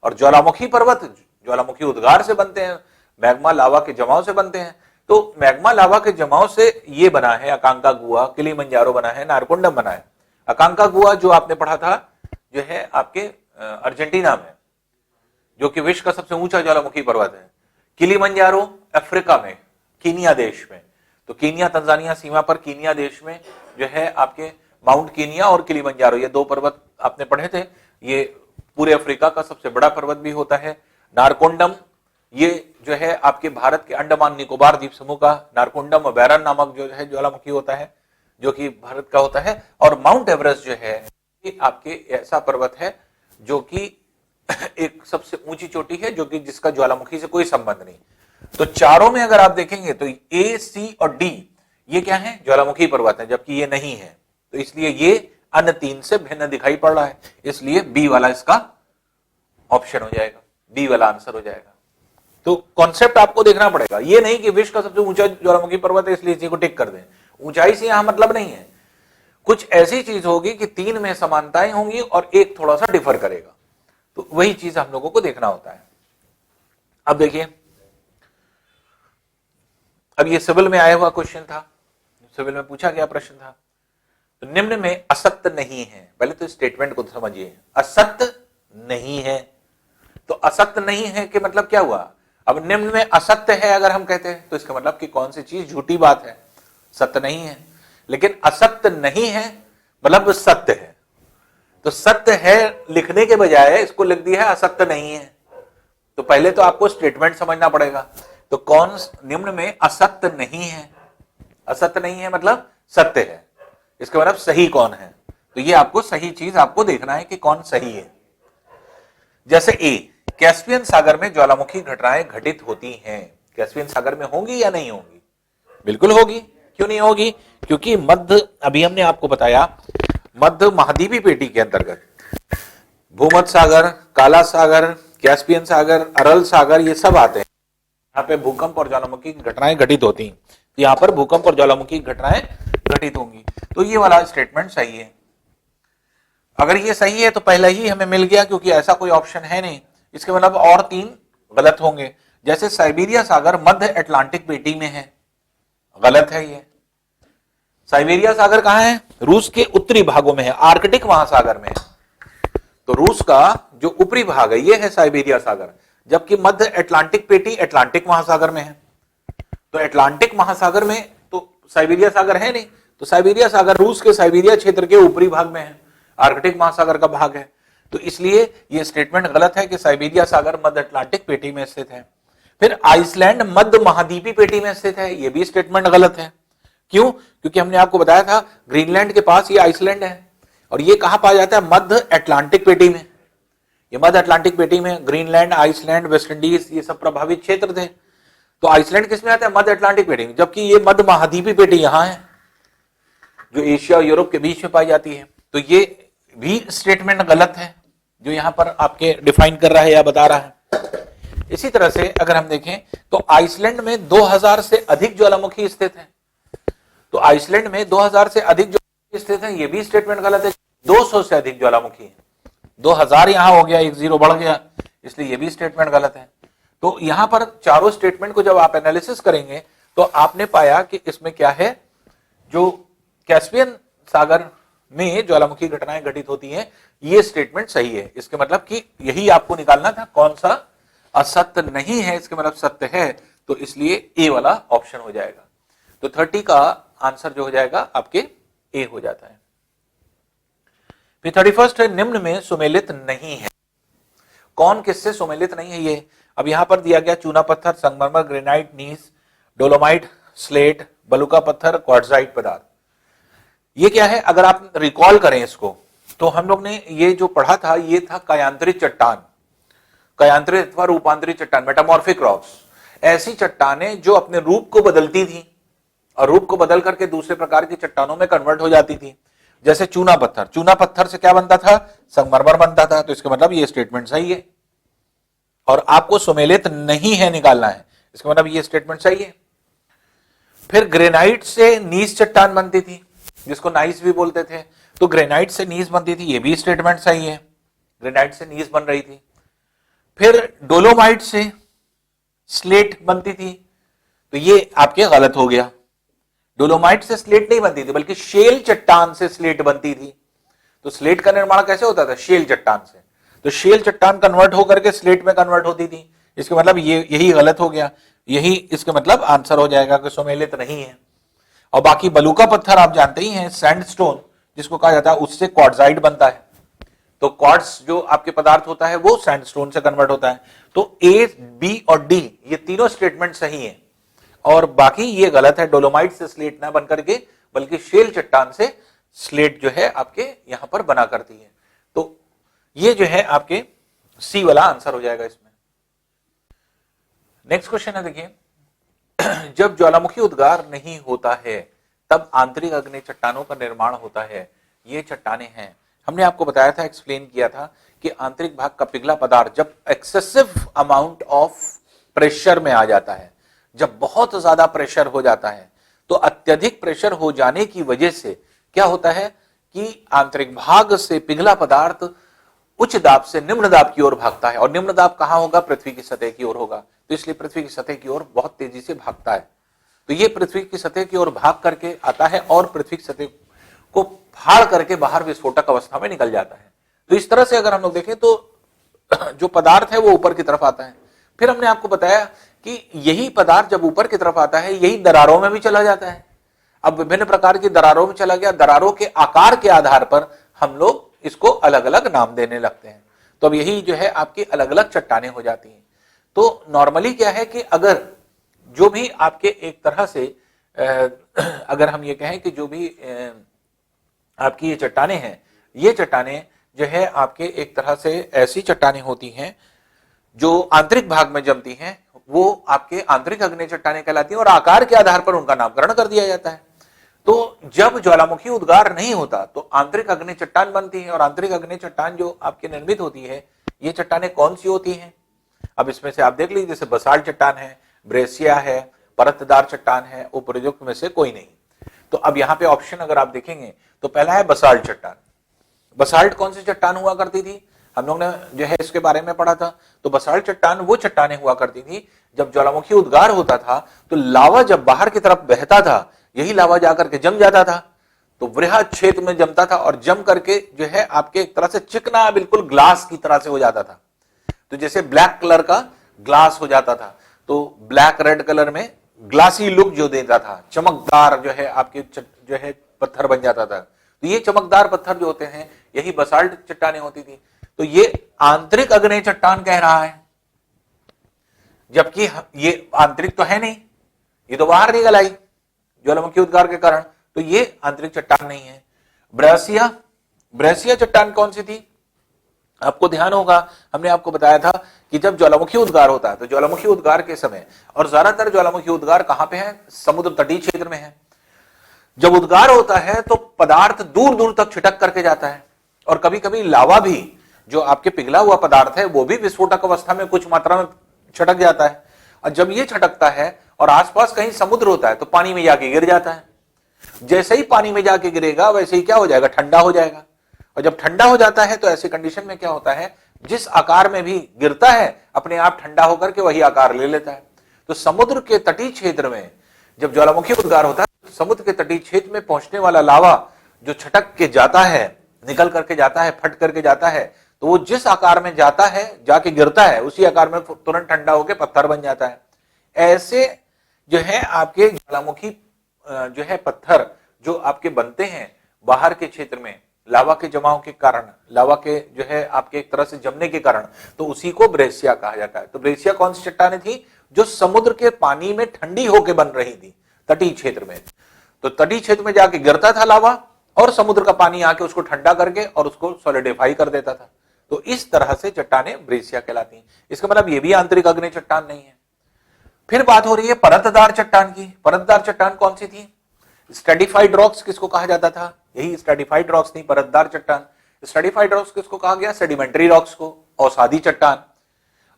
और ज्वालामुखी पर्वत ज्वालामुखी उद्गार से बनते हैं, मैग्मा लावा के जमाव से बनते हैं। तो मैग्मा लावा के जमाव से ये बना है अकांकागुआ, किलिमंजारो बना है, नारकोंडम बना है। अकांकागुआ जो आपने पढ़ा था जो है आपके अर्जेंटीना में, जो कि विश्व का सबसे ऊंचा ज्वालामुखी पर्वत है। किलिमंजारो अफ्रीका में, कीनिया देश में। तो कीनिया तंजानिया सीमा पर कीनिया देश में जो है आपके माउंट कीनिया और किलिमंजारो, ये दो पर्वत आपने पढ़े थे। ये पूरे अफ्रीका का सबसे बड़ा पर्वत भी होता है। नारकोंडम ये जो है आपके भारत के अंडमान निकोबार द्वीप समूह का नारकोंडम अभयारण्य नामक जो है ज्वालामुखी होता है, जो कि भारत का होता है। और माउंट एवरेस्ट जो है ये आपके ऐसा पर्वत है जो कि एक सबसे ऊंची चोटी है, जो कि जिसका ज्वालामुखी से कोई संबंध नहीं। तो चारों में अगर आप देखेंगे तो ए, सी और डी ये क्या है, ज्वालामुखी पर्वत है, जबकि ये नहीं है। तो इसलिए ये अन्य तीन से भिन्न दिखाई पड़ रहा है, इसलिए बी वाला इसका ऑप्शन हो जाएगा, बी वाला आंसर हो जाएगा। तो कॉन्सेप्ट आपको देखना पड़ेगा, ये नहीं कि विश्व का सबसे ऊंचा ज्वालामुखी पर्वत है इसलिए इसी को टिक कर दें, ऊंचाई से यहां मतलब नहीं है। कुछ ऐसी चीज होगी कि 3 में समानताएं होंगी और एक थोड़ा सा डिफर करेगा, तो वही चीज हम लोगों को देखना होता है। अब देखिए, अब ये सिविल में आया हुआ क्वेश्चन था, सिविल में पूछा गया प्रश्न था। तो निम्न में असत्य नहीं है, पहले तो स्टेटमेंट को समझिए, असत्य नहीं है। तो असत्य नहीं है कि मतलब क्या हुआ, अब निम्न में असत्य है अगर हम कहते हैं तो इसका मतलब कि कौन सी चीज झूठी बात है, सत्य नहीं है। लेकिन असत्य नहीं है मतलब सत्य है, तो सत्य है लिखने के बजाय इसको लिख दिया है असत्य नहीं है। तो पहले तो आपको स्टेटमेंट समझना पड़ेगा। तो कौन निम्न में असत्य नहीं है, असत्य नहीं है मतलब सत्य है, इसका मतलब सही कौन है। तो ये आपको सही चीज आपको देखना है कि कौन सही है। जैसे ए, कैस्पियन सागर में ज्वालामुखी घटनाएं घटित होती हैं, कैस्पियन सागर में होंगी या नहीं होंगी? बिल्कुल होगी। क्यों नहीं होगी? क्योंकि मध्य, अभी हमने आपको बताया मध्य महाद्वीपीय पेटी के अंतर्गत भूमध्य सागर, काला सागर, कैस्पियन सागर, अरल सागर, ये सब आते हैं। यहाँ पे भूकंप और ज्वालामुखी घटनाएं घटित होती हैं, तो यहाँ पर भूकंप और ज्वालामुखी घटनाएं घटित होंगी। तो ये वाला स्टेटमेंट सही है। अगर ये सही है तो पहला ही हमें मिल गया, क्योंकि ऐसा कोई ऑप्शन है नहीं। इसके मतलब और 3 गलत होंगे। जैसे साइबेरिया सागर मध्य अटलांटिक पेटी में है, गलत है ये। साइबेरिया सागर कहां है? रूस के उत्तरी भागों में है, आर्कटिक महासागर में है। तो रूस का जो ऊपरी भाग है ये है साइबेरिया सागर, जबकि मध्य अटलांटिक पेटी अटलांटिक महासागर में है। तो अटलांटिक महासागर में तो साइबेरिया सागर है नहीं, तो साइबेरिया सागर रूस के साइबेरिया क्षेत्र के ऊपरी भाग में है, आर्कटिक महासागर का भाग है। तो इसलिए यह स्टेटमेंट गलत है कि साइबेरिया सागर मध्य अटलांटिक पेटी में स्थित है। फिर आइसलैंड मध्य महाद्वीपीय पेटी में स्थित है, यह भी स्टेटमेंट गलत है। क्यों? क्योंकि हमने आपको बताया था ग्रीनलैंड के पास ये आइसलैंड है, और ये कहां पाया जाता है? मध्य अटलांटिक पेटी में। ये मध्य अटलांटिक पेटी में ग्रीनलैंड, आइसलैंड, वेस्ट इंडीज, ये सब प्रभावित क्षेत्र थे। तो आइसलैंड किसमें आता है? मध्य अटलांटिक पेटी में, जबकि ये मध्य महाद्वीपीय पेटी यहां है, जो एशिया और यूरोप के बीच में पाई जाती है। तो ये भी स्टेटमेंट गलत है जो यहां पर आपके डिफाइन कर रहा है या बता रहा है। इसी तरह से अगर हम देखें तो आइसलैंड में 2000 से अधिक ज्वालामुखी स्थित है। तो आइसलैंड में 2000 से अधिक ज्वालामुखी स्थित है, यह भी स्टेटमेंट गलत है। 200 से अधिक ज्वालामुखी है, 2000 यहां हो गया, 10 बढ़ गया, इसलिए यह भी स्टेटमेंट गलत है। तो यहां पर चारों स्टेटमेंट को जब आप एनालिसिस करेंगे तो आपने पाया कि इसमें क्या है, जो कैस्पियन सागर में ज्वालामुखी घटनाएं घटित होती हैं, ये स्टेटमेंट सही है। इसके मतलब कि यही आपको निकालना था, कौन सा असत्य नहीं है, इसके मतलब सत्य है, तो इसलिए ए वाला ऑप्शन हो जाएगा। तो 30 का आंसर जो हो जाएगा आपके ए हो जाता है। फिर 31 है, निम्न में सुमेलित नहीं है। कौन किससे सुमेलित नहीं है? ये अब यहां पर दिया गया चूना पत्थर, संगमरमर, ग्रेनाइट, नीस, डोलोमाइट, स्लेट, बलुका पत्थर, क्वार्ट्जाइट पदार्थ। ये क्या है? अगर आप रिकॉल करें इसको, तो हम लोग ने ये जो पढ़ा था ये था कायांतरित चट्टान, कायांतरित अथवा रूपांतरित चट्टान, मेटामॉर्फिक रॉक्स। ऐसी चट्टानें जो अपने रूप को बदलती थी और रूप को बदल करके दूसरे प्रकार की चट्टानों में कन्वर्ट हो जाती थी। जैसे चूना पत्थर, चूना पत्थर से क्या बनता था? संगमरमर बनता था। तो इसका मतलब ये स्टेटमेंट सही है, और आपको सुमेलित नहीं है निकालना है, इसका मतलब ये स्टेटमेंट सही है। फिर ग्रेनाइट से नीस चट्टान बनती थी, जिसको नाइस भी बोलते थे, तो ग्रेनाइट से नीस बनती थी, ये भी स्टेटमेंट सही है, ग्रेनाइट से नीस बन रही थी। फिर डोलोमाइट से स्लेट बनती थी, तो ये आपके गलत हो गया। डोलोमाइट से स्लेट नहीं बनती थी, बल्कि शेल चट्टान से स्लेट बनती थी। तो स्लेट का निर्माण कैसे होता था? शेल चट्टान से। तो शेल चट्टान कन्वर्ट होकर के स्लेट में कन्वर्ट होती थी, इसके मतलब ये यही गलत हो गया, यही इसके मतलब आंसर हो जाएगा कि सुमेलित नहीं है। और बाकी बलुका पत्थर आप जानते ही हैं, सैंडस्टोन जिसको कहा जाता है, उससे क्वार्ट्जाइट बनता है। तो क्वार्ट्ज जो आपके पदार्थ होता है वो सैंडस्टोन से कन्वर्ट होता है। तो ए, बी और डी ये तीनों स्टेटमेंट सही है, और बाकी ये गलत है। डोलोमाइट से स्लेट ना बन करके बल्कि शेल चट्टान से स्लेट जो है आपके यहां पर बना करती है। तो ये जो है आपके सी वाला आंसर हो जाएगा इसमें। नेक्स्ट क्वेश्चन है, देखिए, जब ज्वालामुखी उद्गार नहीं होता है तब आंतरिक अग्नि चट्टानों का निर्माण होता है। ये चट्टानें हैं, हमने आपको बताया था, एक्सप्लेन किया था कि आंतरिक भाग का पिघला पदार्थ जब एक्सेसिव अमाउंट ऑफ प्रेशर में आ जाता है, जब बहुत ज्यादा प्रेशर हो जाता है, तो अत्यधिक प्रेशर हो जाने की वजह से क्या होता है कि आंतरिक भाग से पिघला पदार्थ उच्च दाब से निम्न दाब की ओर भागता है। और निम्न दाब कहां होगा? पृथ्वी की सतह की ओर होगा। तो इसलिए पृथ्वी की सतह की ओर बहुत तेजी से भागता है। तो ये पृथ्वी की सतह की ओर भाग करके आता है और पृथ्वी की सतह को फाड़ करके बाहर विस्फोटक अवस्था में निकल जाता है। तो इस तरह से अगर हम लोग देखें तो जो पदार्थ है वो ऊपर की तरफ आता है। फिर हमने आपको बताया कि यही पदार्थ जब ऊपर की तरफ आता है, यही दरारों में भी चला जाता है। अब विभिन्न प्रकार की दरारों में चला गया, दरारों के आकार के आधार पर हम लोग इसको अलग अलग नाम देने लगते हैं। तो अब यही जो है आपकी अलग अलग चट्टानें हो जाती हैं। तो नॉर्मली क्या है कि अगर जो भी आपके एक तरह से अगर हम ये कहें कि जो भी आपकी ये चट्टानें हैं, ये चट्टानें जो है आपके एक तरह से ऐसी चट्टानें होती हैं जो आंतरिक भाग में जमती हैं, वो आपके आंतरिक आग्नेय चट्टानें कहलाती हैं और आकार के आधार पर उनका नामकरण कर दिया जाता है। तो जब ज्वालामुखी उद्गार नहीं होता तो आंतरिक आग्नेय चट्टान बनती है। और आंतरिक आग्नेय चट्टान जो आपके निर्मित होती है, ये चट्टानें कौन सी होती हैं? अब इसमें से आप देख लीजिए, जैसे बसाल्ट चट्टान है, ब्रेसिया है, परतदार चट्टान है, उपरोक्त में से कोई नहीं। तो अब यहाँ पे ऑप्शन अगर आप देखेंगे तो पहला है बसाल्ट चट्टान। बसाल्ट कौन सी चट्टान हुआ करती थी? हम लोग ने जो है इसके बारे में पढ़ा था। तो बसाल्ट चट्टान वो चट्टानें हुआ करती थी जब ज्वालामुखी उद्गार होता था तो लावा जब बाहर की तरफ बहता था, यही लावा जाकर के जम जाता था, तो वृहद क्षेत्र में जमता था और जम करके जो है आपके एक तरह से चिकना बिल्कुल ग्लास की तरह से हो जाता था। तो जैसे ब्लैक कलर का ग्लास हो जाता था, तो ब्लैक रेड कलर में ग्लासी लुक जो देता था, चमकदार जो है आपके जो है पत्थर बन जाता था। तो ये चमकदार पत्थर जो होते हैं, यही बसाल्ट चट्टानें होती थी। तो ये आंतरिक आग्नेय चट्टान कह रहा है, जबकि ये आंतरिक तो है नहीं, ये तो बाहर निकल आई ज्वालामुखी उद्गार के कारण। तो ये आंतरिक चट्टान नहीं है। ब्रेसिया, ब्रेसिया चट्टान कौन सी थी? आपको ध्यान होगा, हमने आपको बताया था कि जब ज्वालामुखी उद्गार होता है तो ज्वालामुखी उद्गार के समय, और ज्यादातर ज्वालामुखी उद्गार कहां पे है? समुद्र तटीय क्षेत्र में है। जब उद्गार होता है तो पदार्थ दूर दूर तक छिटक करके जाता है और कभी कभी लावा भी जो आपके पिघला हुआ पदार्थ है वो भी विस्फोटक अवस्था में कुछ मात्रा में छटक जाता है। और जब ये छटकता है और आसपास कहीं समुद्र होता है तो पानी में जाके गिर जाता है। जैसे ही पानी में जाके गिरेगा वैसे ही क्या हो जाएगा? ठंडा हो जाएगा। और जब ठंडा हो जाता है तो ऐसे कंडीशन में क्या होता है, जिस आकार में भी गिरता है अपने आप ठंडा होकर के वही आकार ले लेता है। तो समुद्र के तटीय क्षेत्र में जब ज्वालामुखी उद्गार होता है, समुद्र के तटीय क्षेत्र में पहुंचने वाला लावा जो छटक के जाता है, निकल करके जाता है, फट करके जाता है, तो वो जिस आकार में जाता है, जाके गिरता है, उसी आकार में तुरंत ठंडा होकर पत्थर बन जाता है। ऐसे जो है आपके ज्वालामुखी जो है पत्थर जो आपके बनते हैं बाहर के क्षेत्र में लावा के जमाव के कारण, लावा के जो है आपके एक तरह से जमने के कारण, तो उसी को ब्रेसिया कहा जाता है। तो ब्रेसिया कौन सी चट्टानें थी? जो समुद्र के पानी में ठंडी होकर बन रही थी तटीय क्षेत्र में। तो तटीय क्षेत्र में जाके गिरता था लावा और समुद्र का पानी आके उसको ठंडा करके और उसको सॉलिडिफाई कर देता था। तो इस तरह से चट्टानें ब्रेसिया कहलाती हैं। इसका मतलब ये भी आंतरिक आग्नेय चट्टान नहीं है। फिर बात हो रही है परतदार चट्टान की। परतदार चट्टान कौन सी थी? स्ट्रेटिफाइड रॉक्स किसको कहा जाता था? यही स्ट्रेटिफाइड रॉक्स थी परतदार चट्टान। स्ट्रेटिफाइड रॉक्स किसको कहा गया? सेडिमेंट्री रॉक्स को। औसादी चट्टान,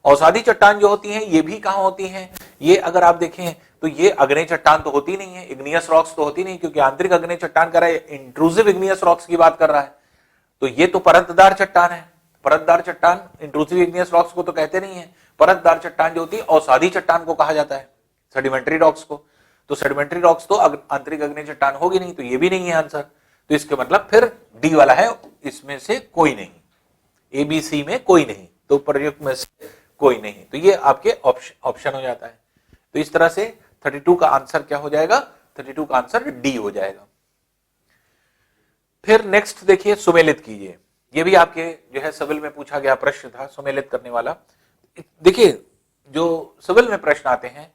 औसादी चट्टान जो होती हैं ये भी कहां होती हैं? ये अगर आप देखें तो ये अग्नेय चट्टान तो होती नहीं है, इग्नियस रॉक्स तो होती नहीं, क्योंकि आंतरिक अग्नेय चट्टान कर रहा है, इंट्रूसिव इग्नियस रॉक्स की बात कर रहा है। तो ये तो परतदार चट्टान है। परतदार चट्टान इंट्रूसिव इग्नियस रॉक्स को तो कहते नहीं है। परतदार चट्टान जो होती है औसादी चट्टान को कहा जाता है, सेडिमेंट्री रॉक्स को। तो सेडिमेंट्री रॉक्स तो आंतरिक अग्नेय चट्टान होगी नहीं, तो ये भी नहीं है आंसर। तो इसके मतलब फिर डी वाला है, इसमें से कोई नहीं, एबीसी में कोई नहीं, तो प्रयुक्त में से कोई नहीं। तो ये आपके ऑप्शन हो जाता है। तो इस तरह से 32 का आंसर क्या हो जाएगा? 32 का आंसर डी हो जाएगा। फिर नेक्स्ट देखिए, सुमेलित कीजिए। ये भी आपके जो है सिविल में पूछा गया प्रश्न था, सुमेलित करने वाला। देखिए जो सिविल में प्रश्न आते हैं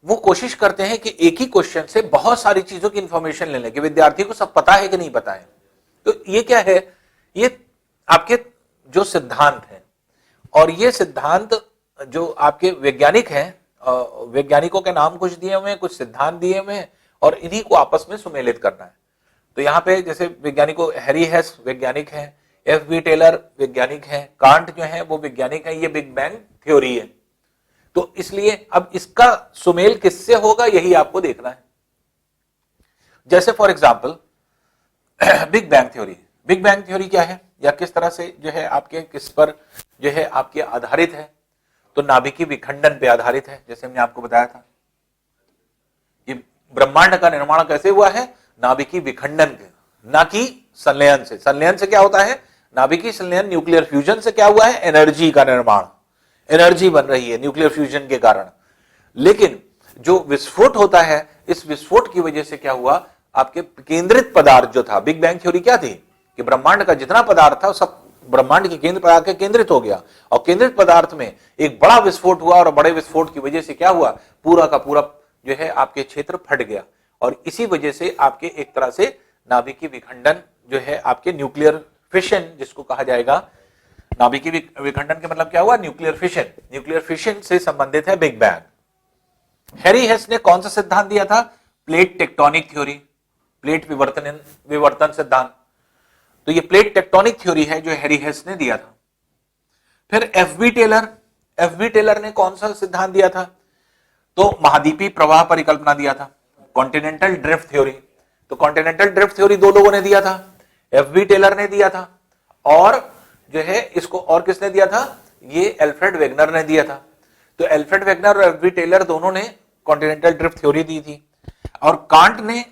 वो कोशिश करते हैं कि एक ही क्वेश्चन से बहुत सारी चीजों की इंफॉर्मेशन ले लें कि विद्यार्थी को सब पता है कि नहीं पता है। तो ये क्या है? ये आपके जो सिद्धांत है, और ये सिद्धांत जो आपके वैज्ञानिक हैं, वैज्ञानिकों के नाम कुछ दिए हुए हैं, कुछ सिद्धांत दिए हुए हैं, और इन्हीं को आपस में सुमेलित करना है। तो यहाँ पे जैसे वैज्ञानिकों, हैरी हेस वैज्ञानिक हैं, एफ बी टेलर वैज्ञानिक हैं, कांट जो है वो वैज्ञानिक है, ये बिग बैंग थ्योरी है। तो इसलिए अब इसका सुमेल किससे होगा यही आपको देखना है। जैसे for example big bang theory, big bang theory क्या है या किस तरह से जो है आपके किस पर जो है आपके आधारित है, तो नाभिकीय विखंडन पे आधारित है। जैसे हमने आपको बताया था कि ब्रह्मांड का निर्माण कैसे हुआ है, नाभिकीय विखंडन के, ना कि संलयन से। संलयन से क्या होता है, नाभिकीय संलयन न्यूक्लियर फ्यूजन से क्या हुआ है, एनर्जी का निर्माण, एनर्जी बन रही है न्यूक्लियर फ्यूजन के कारण। लेकिन जो विस्फोट होता है, इस विस्फोट की वजह से क्या हुआ, आपके केंद्रित पदार्थ जो था, बिग बैंग थ्योरी क्या थी कि ब्रह्मांड का जितना पदार्थ था सब ब्रह्मांड के केंद्र पर आकर केंद्रित हो गया, और केंद्रित पदार्थ में एक बड़ा विस्फोट हुआ, और बड़े विस्फोट की वजह से क्या हुआ, पूरा का पूरा जो है आपके क्षेत्र फट गया, और इसी वजह से आपके एक तरह से नाभिकीय विखंडन जो है आपके न्यूक्लियर फिशन जिसको कहा जाएगा, नाभिकीय विखंडन के मतलब क्या हुआ, न्यूक्लियर फिशन, न्यूक्लियर फिशन से संबंधित है बिग बैंग। हैरी हेस ने कौन सा सिद्धांत दिया था, प्लेट टेक्टोनिक थ्योरी, प्लेट विवर्तन सिद्धांत। तो ये प्लेट टेक्टोनिक थ्योरी है जो हैरी हेस ने दिया था। फिर एफ बी टेलर ने कौन सा सिद्धांत दिया था, तो महाद्वीपीय प्रवाह परिकल्पना दिया था, कॉन्टिनेंटल ड्रिफ्ट थ्योरी। तो कॉन्टिनेंटल ड्रिफ्ट थ्योरी दो लोगों ने दिया था, एफ बी टेलर ने दिया था, और जो है इसको और किसने दिया था, ये एल्फ्रेड वेगनर ने दिया था। तो एल्फ्रेड वेगनर और एफ बी टेलर दोनों ने कॉन्टिनेंटल ड्रिफ्ट थ्योरी दी थी। और कांट ने,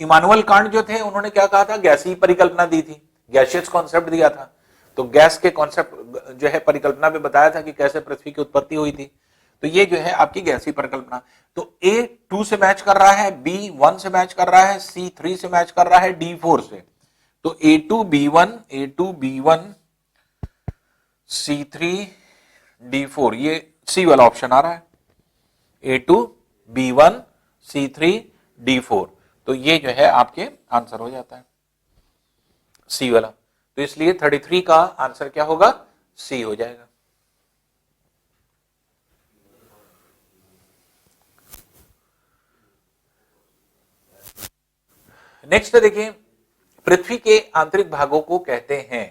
इमानुअल कांट जो थे, उन्होंने क्या कहा था, गैसीय परिकल्पना दी थी, गैसियस कॉन्सेप्ट दिया था। तो गैस के कॉन्सेप्ट जो है परिकल्पना में बताया था कि कैसे पृथ्वी की उत्पत्ति हुई थी। तो ये जो है आपकी गैसीय परिकल्पना। तो ए 2 से मैच कर रहा है, बी 1 से मैच कर रहा है, सी 3 से मैच कर रहा है, डी 4 से। तो A2B1 C3 D4, ये सी वाला ऑप्शन आ रहा है, A2B1 C3 D4। तो ये जो है आपके आंसर हो जाता है सी वाला। तो इसलिए 33 का आंसर क्या होगा, सी हो जाएगा। नेक्स्ट देखिए, पृथ्वी के आंतरिक भागों को कहते हैं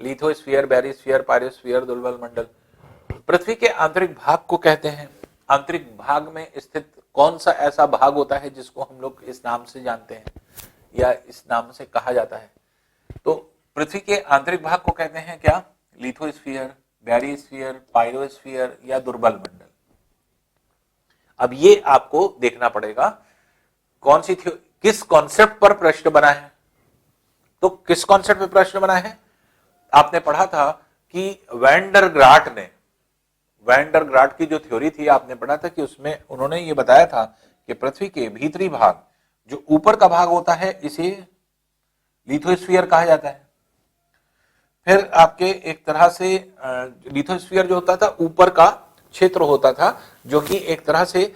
लिथोस्फीयर, बैरिस्फीयर, पायरोस्फीयर, दुर्बल मंडल। पृथ्वी के आंतरिक भाग को कहते हैं। आंतरिक भाग में स्थित कौन सा ऐसा भाग होता है जिसको हम लोग इस नाम से जानते हैं या इस नाम से कहा जाता है, तो पृथ्वी के आंतरिक भाग को कहते हैं क्या, लिथोस्फीयर, बैरिस्फीयर, पायरोस्फीयर या दुर्बल मंडल। अब ये आपको देखना पड़ेगा कौन सी किस कॉन्सेप्ट पर प्रश्न बना है। तो किस कॉन्सेप्ट पर प्रश्न बना है, आपने पढ़ा था कि वैंडरग्राट की जो थ्योरी थी, आपने पढ़ा था कि उसमें उन्होंने ये बताया था कि पृथ्वी के भीतरी भाग, जो ऊपर का भाग होता है, इसे लिथोस्फीयर कहा जाता है। फिर आपके एक तरह से लिथोस्फीयर जो होता था, ऊपर का क्षेत्र होता था, जो कि एक तरह से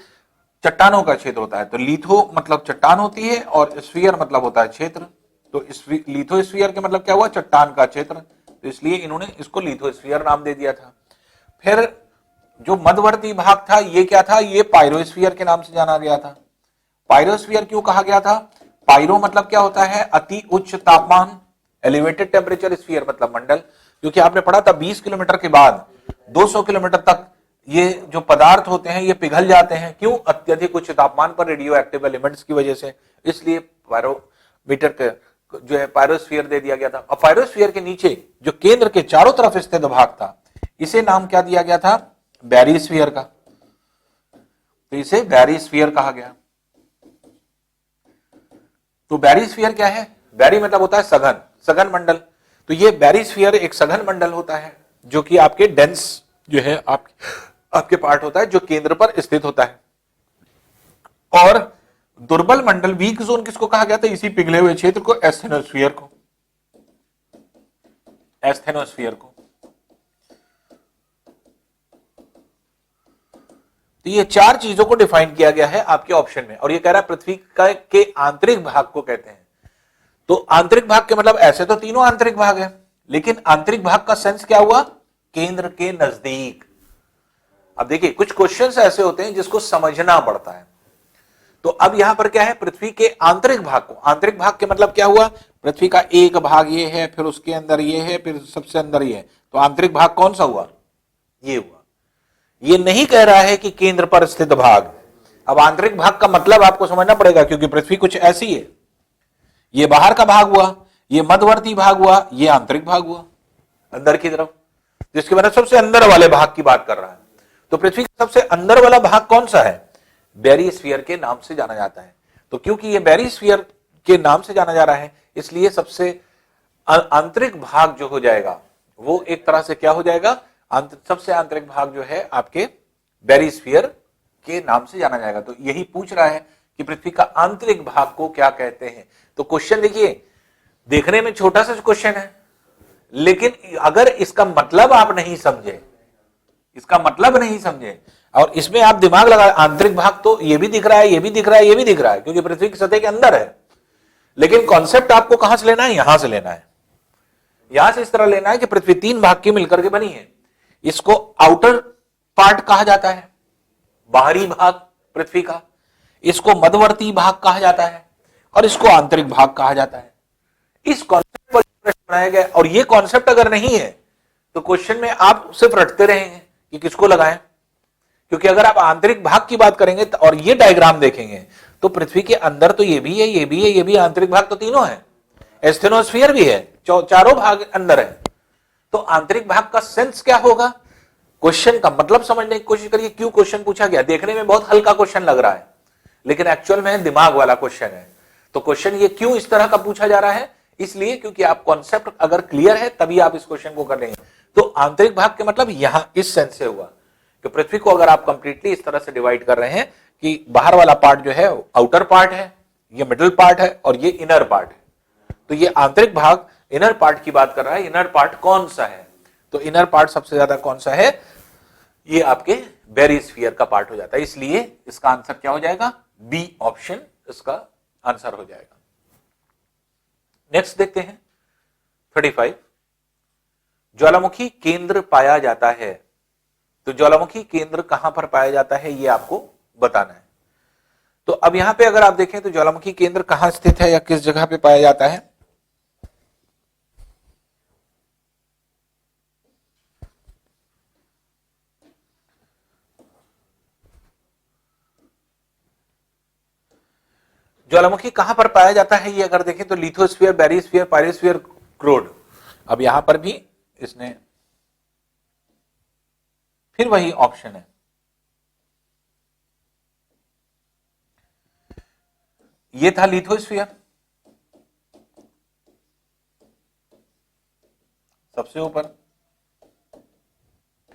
चट्टानों का क्षेत्र होता है। तो लिथो मतलब चट्टान होती है और स्फीयर मतलब होता है क्षेत्र। तो लिथोस्फीयर के मतलब क्या हुआ, चट्टान का क्षेत्र। तो इसलिए इन्होंने इसको लिथोस्फीयर नाम दे दिया था। फिर जो मध्यवर्ती भाग था, ये क्या था, ये पायरोस्फीयर के नाम से जाना गया था। पायरोस्फीयर क्यों कहा गया था, पायरो मतलब क्या होता है, अति उच्च तापमान, एलिवेटेड टेम्परेचर, स्फीयर मतलब मंडल। क्योंकि आपने पढ़ा था 20 किलोमीटर के बाद 200 किलोमीटर तक ये जो पदार्थ होते हैं ये पिघल जाते हैं। क्यों, अत्यधिक उच्च तापमान पर रेडियो एक्टिव एलिमेंट्स की वजह से। इसलिए पायरोमीटर के जो है पायरोस्फीयर दे दिया गया था। और पायरोस्फीयर के नीचे जो केंद्र के चारों तरफ स्थित भाग था, इसे नाम क्या दिया गया था, बैरिस्फीयर का। तो इसे बैरिस्फीयर कहा गया। तो बैरिस्फीयर क्या है, बैरी मतलब होता है सघन, सघन मंडल। तो ये बैरिस्फीयर एक सघन मंडल होता है जो कि आपके डेंस जो है आपके पार्ट होता है, जो केंद्र पर स्थित होता है। और दुर्बल मंडल, वीक जोन किसको कहा गया था, इसी पिघले हुए क्षेत्र को, एस्थेनोस्फीयर को, एस्थेनोस्फीयर को। तो ये 4 चीजों को डिफाइन किया गया है आपके ऑप्शन में। और ये कह रहा है पृथ्वी के आंतरिक भाग को कहते हैं। तो आंतरिक भाग के मतलब ऐसे तो तीनों आंतरिक भाग है, लेकिन आंतरिक भाग का सेंस क्या हुआ, केंद्र के नजदीक। अब देखिए कुछ क्वेश्चंस ऐसे होते हैं जिसको समझना पड़ता है। तो अब यहां पर क्या है, पृथ्वी के आंतरिक भाग को, आंतरिक भाग के मतलब क्या हुआ, पृथ्वी का एक भाग ये है, फिर उसके अंदर ये है, फिर सबसे अंदर ये है, तो आंतरिक भाग कौन सा हुआ, ये हुआ। ये नहीं कह रहा है कि केंद्र पर स्थित भाग। अब आंतरिक भाग का मतलब आपको समझना पड़ेगा, क्योंकि पृथ्वी कुछ ऐसी है, ये बाहर का भाग हुआ, ये मध्यवर्ती भाग हुआ, ये आंतरिक भाग हुआ अंदर की तरफ, जिसके मतलब सबसे अंदर वाले भाग की बात कर रहा है। तो पृथ्वी का सबसे अंदर वाला भाग कौन सा है, बैरीस्फीयर के नाम से जाना जाता है। तो क्योंकि ये बैरीस्फीयर के नाम से जाना जा रहा है, इसलिए सबसे आंतरिक भाग जो हो जाएगा वो एक तरह से क्या हो जाएगा, सबसे आंतरिक भाग जो है आपके बैरीस्फीयर के नाम से जाना जाएगा। तो यही पूछ रहा है कि पृथ्वी का आंतरिक भाग को क्या कहते हैं। तो क्वेश्चन देखिए, देखने में छोटा सा क्वेश्चन है, लेकिन अगर इसका मतलब आप नहीं समझे, इसका मतलब नहीं समझे और इसमें आप दिमाग लगा, आंतरिक भाग तो ये भी दिख रहा है, ये भी दिख रहा है, ये भी दिख रहा है, क्योंकि पृथ्वी की सतह के अंदर है, लेकिन कॉन्सेप्ट आपको कहां से लेना है, यहां से लेना है। यहां से इस तरह लेना है कि पृथ्वी 3 भाग की मिलकर के बनी है। इसको आउटर पार्ट कहा जाता है, बाहरी भाग पृथ्वी का, इसको मध्यवर्ती भाग कहा जाता है, और इसको आंतरिक भाग कहा जाता है। इस कॉन्सेप्ट पर प्रश्न बनाया गया, और ये कॉन्सेप्ट अगर नहीं है तो क्वेश्चन में आप सिर्फ रटते रहेंगे कि किसको लगाएं। क्योंकि अगर आप आंतरिक भाग की बात करेंगे और ये डायग्राम देखेंगे तो पृथ्वी के अंदर तो ये भी है, ये भी है, ये भी आंतरिक भाग तो तीनों है, एस्थेनोस्फीयर भी है, चारों भाग अंदर है। तो आंतरिक भाग का सेंस क्या होगा, क्वेश्चन का मतलब समझने की कोशिश करिए, क्यों क्वेश्चन पूछा गया। देखने में बहुत हल्का क्वेश्चन लग रहा है, लेकिन एक्चुअल में दिमाग वाला क्वेश्चन है। तो क्वेश्चन ये क्यों इस तरह का पूछा जा रहा है, इसलिए क्योंकि आप कॉन्सेप्ट अगर क्लियर है तभी आप इस क्वेश्चन को कर लेंगे। तो आंतरिक भाग के मतलब यहां इस सेंस से हुआ कि पृथ्वी को अगर आप कंप्लीटली इस तरह से डिवाइड कर रहे हैं कि बाहर वाला पार्ट जो है आउटर पार्ट है, ये मिडिल पार्ट है, और ये इनर पार्ट है, तो ये आंतरिक भाग इनर पार्ट की बात कर रहा है। इनर पार्ट कौन सा है, तो इनर पार्ट सबसे ज्यादा कौन सा है, ये आपके बैरीस्फीयर का पार्ट हो जाता है। इसलिए इसका आंसर क्या हो जाएगा, बी ऑप्शन इसका आंसर हो जाएगा। नेक्स्ट देखते हैं 35, ज्वालामुखी केंद्र पाया जाता है। तो ज्वालामुखी केंद्र कहां पर पाया जाता है ये आपको बताना है। तो अब यहां पे अगर आप देखें तो ज्वालामुखी केंद्र कहां स्थित है या किस जगह पे पाया जाता है, ज्वालामुखी कहां पर पाया जाता है ये अगर देखें तो लिथोस्फीयर, बैरीस्फीयर, पायरोस्फीयर, क्रोड। अब यहां पर भी इसने फिर वही ऑप्शन है, ये था लिथोस्फीयर सबसे ऊपर,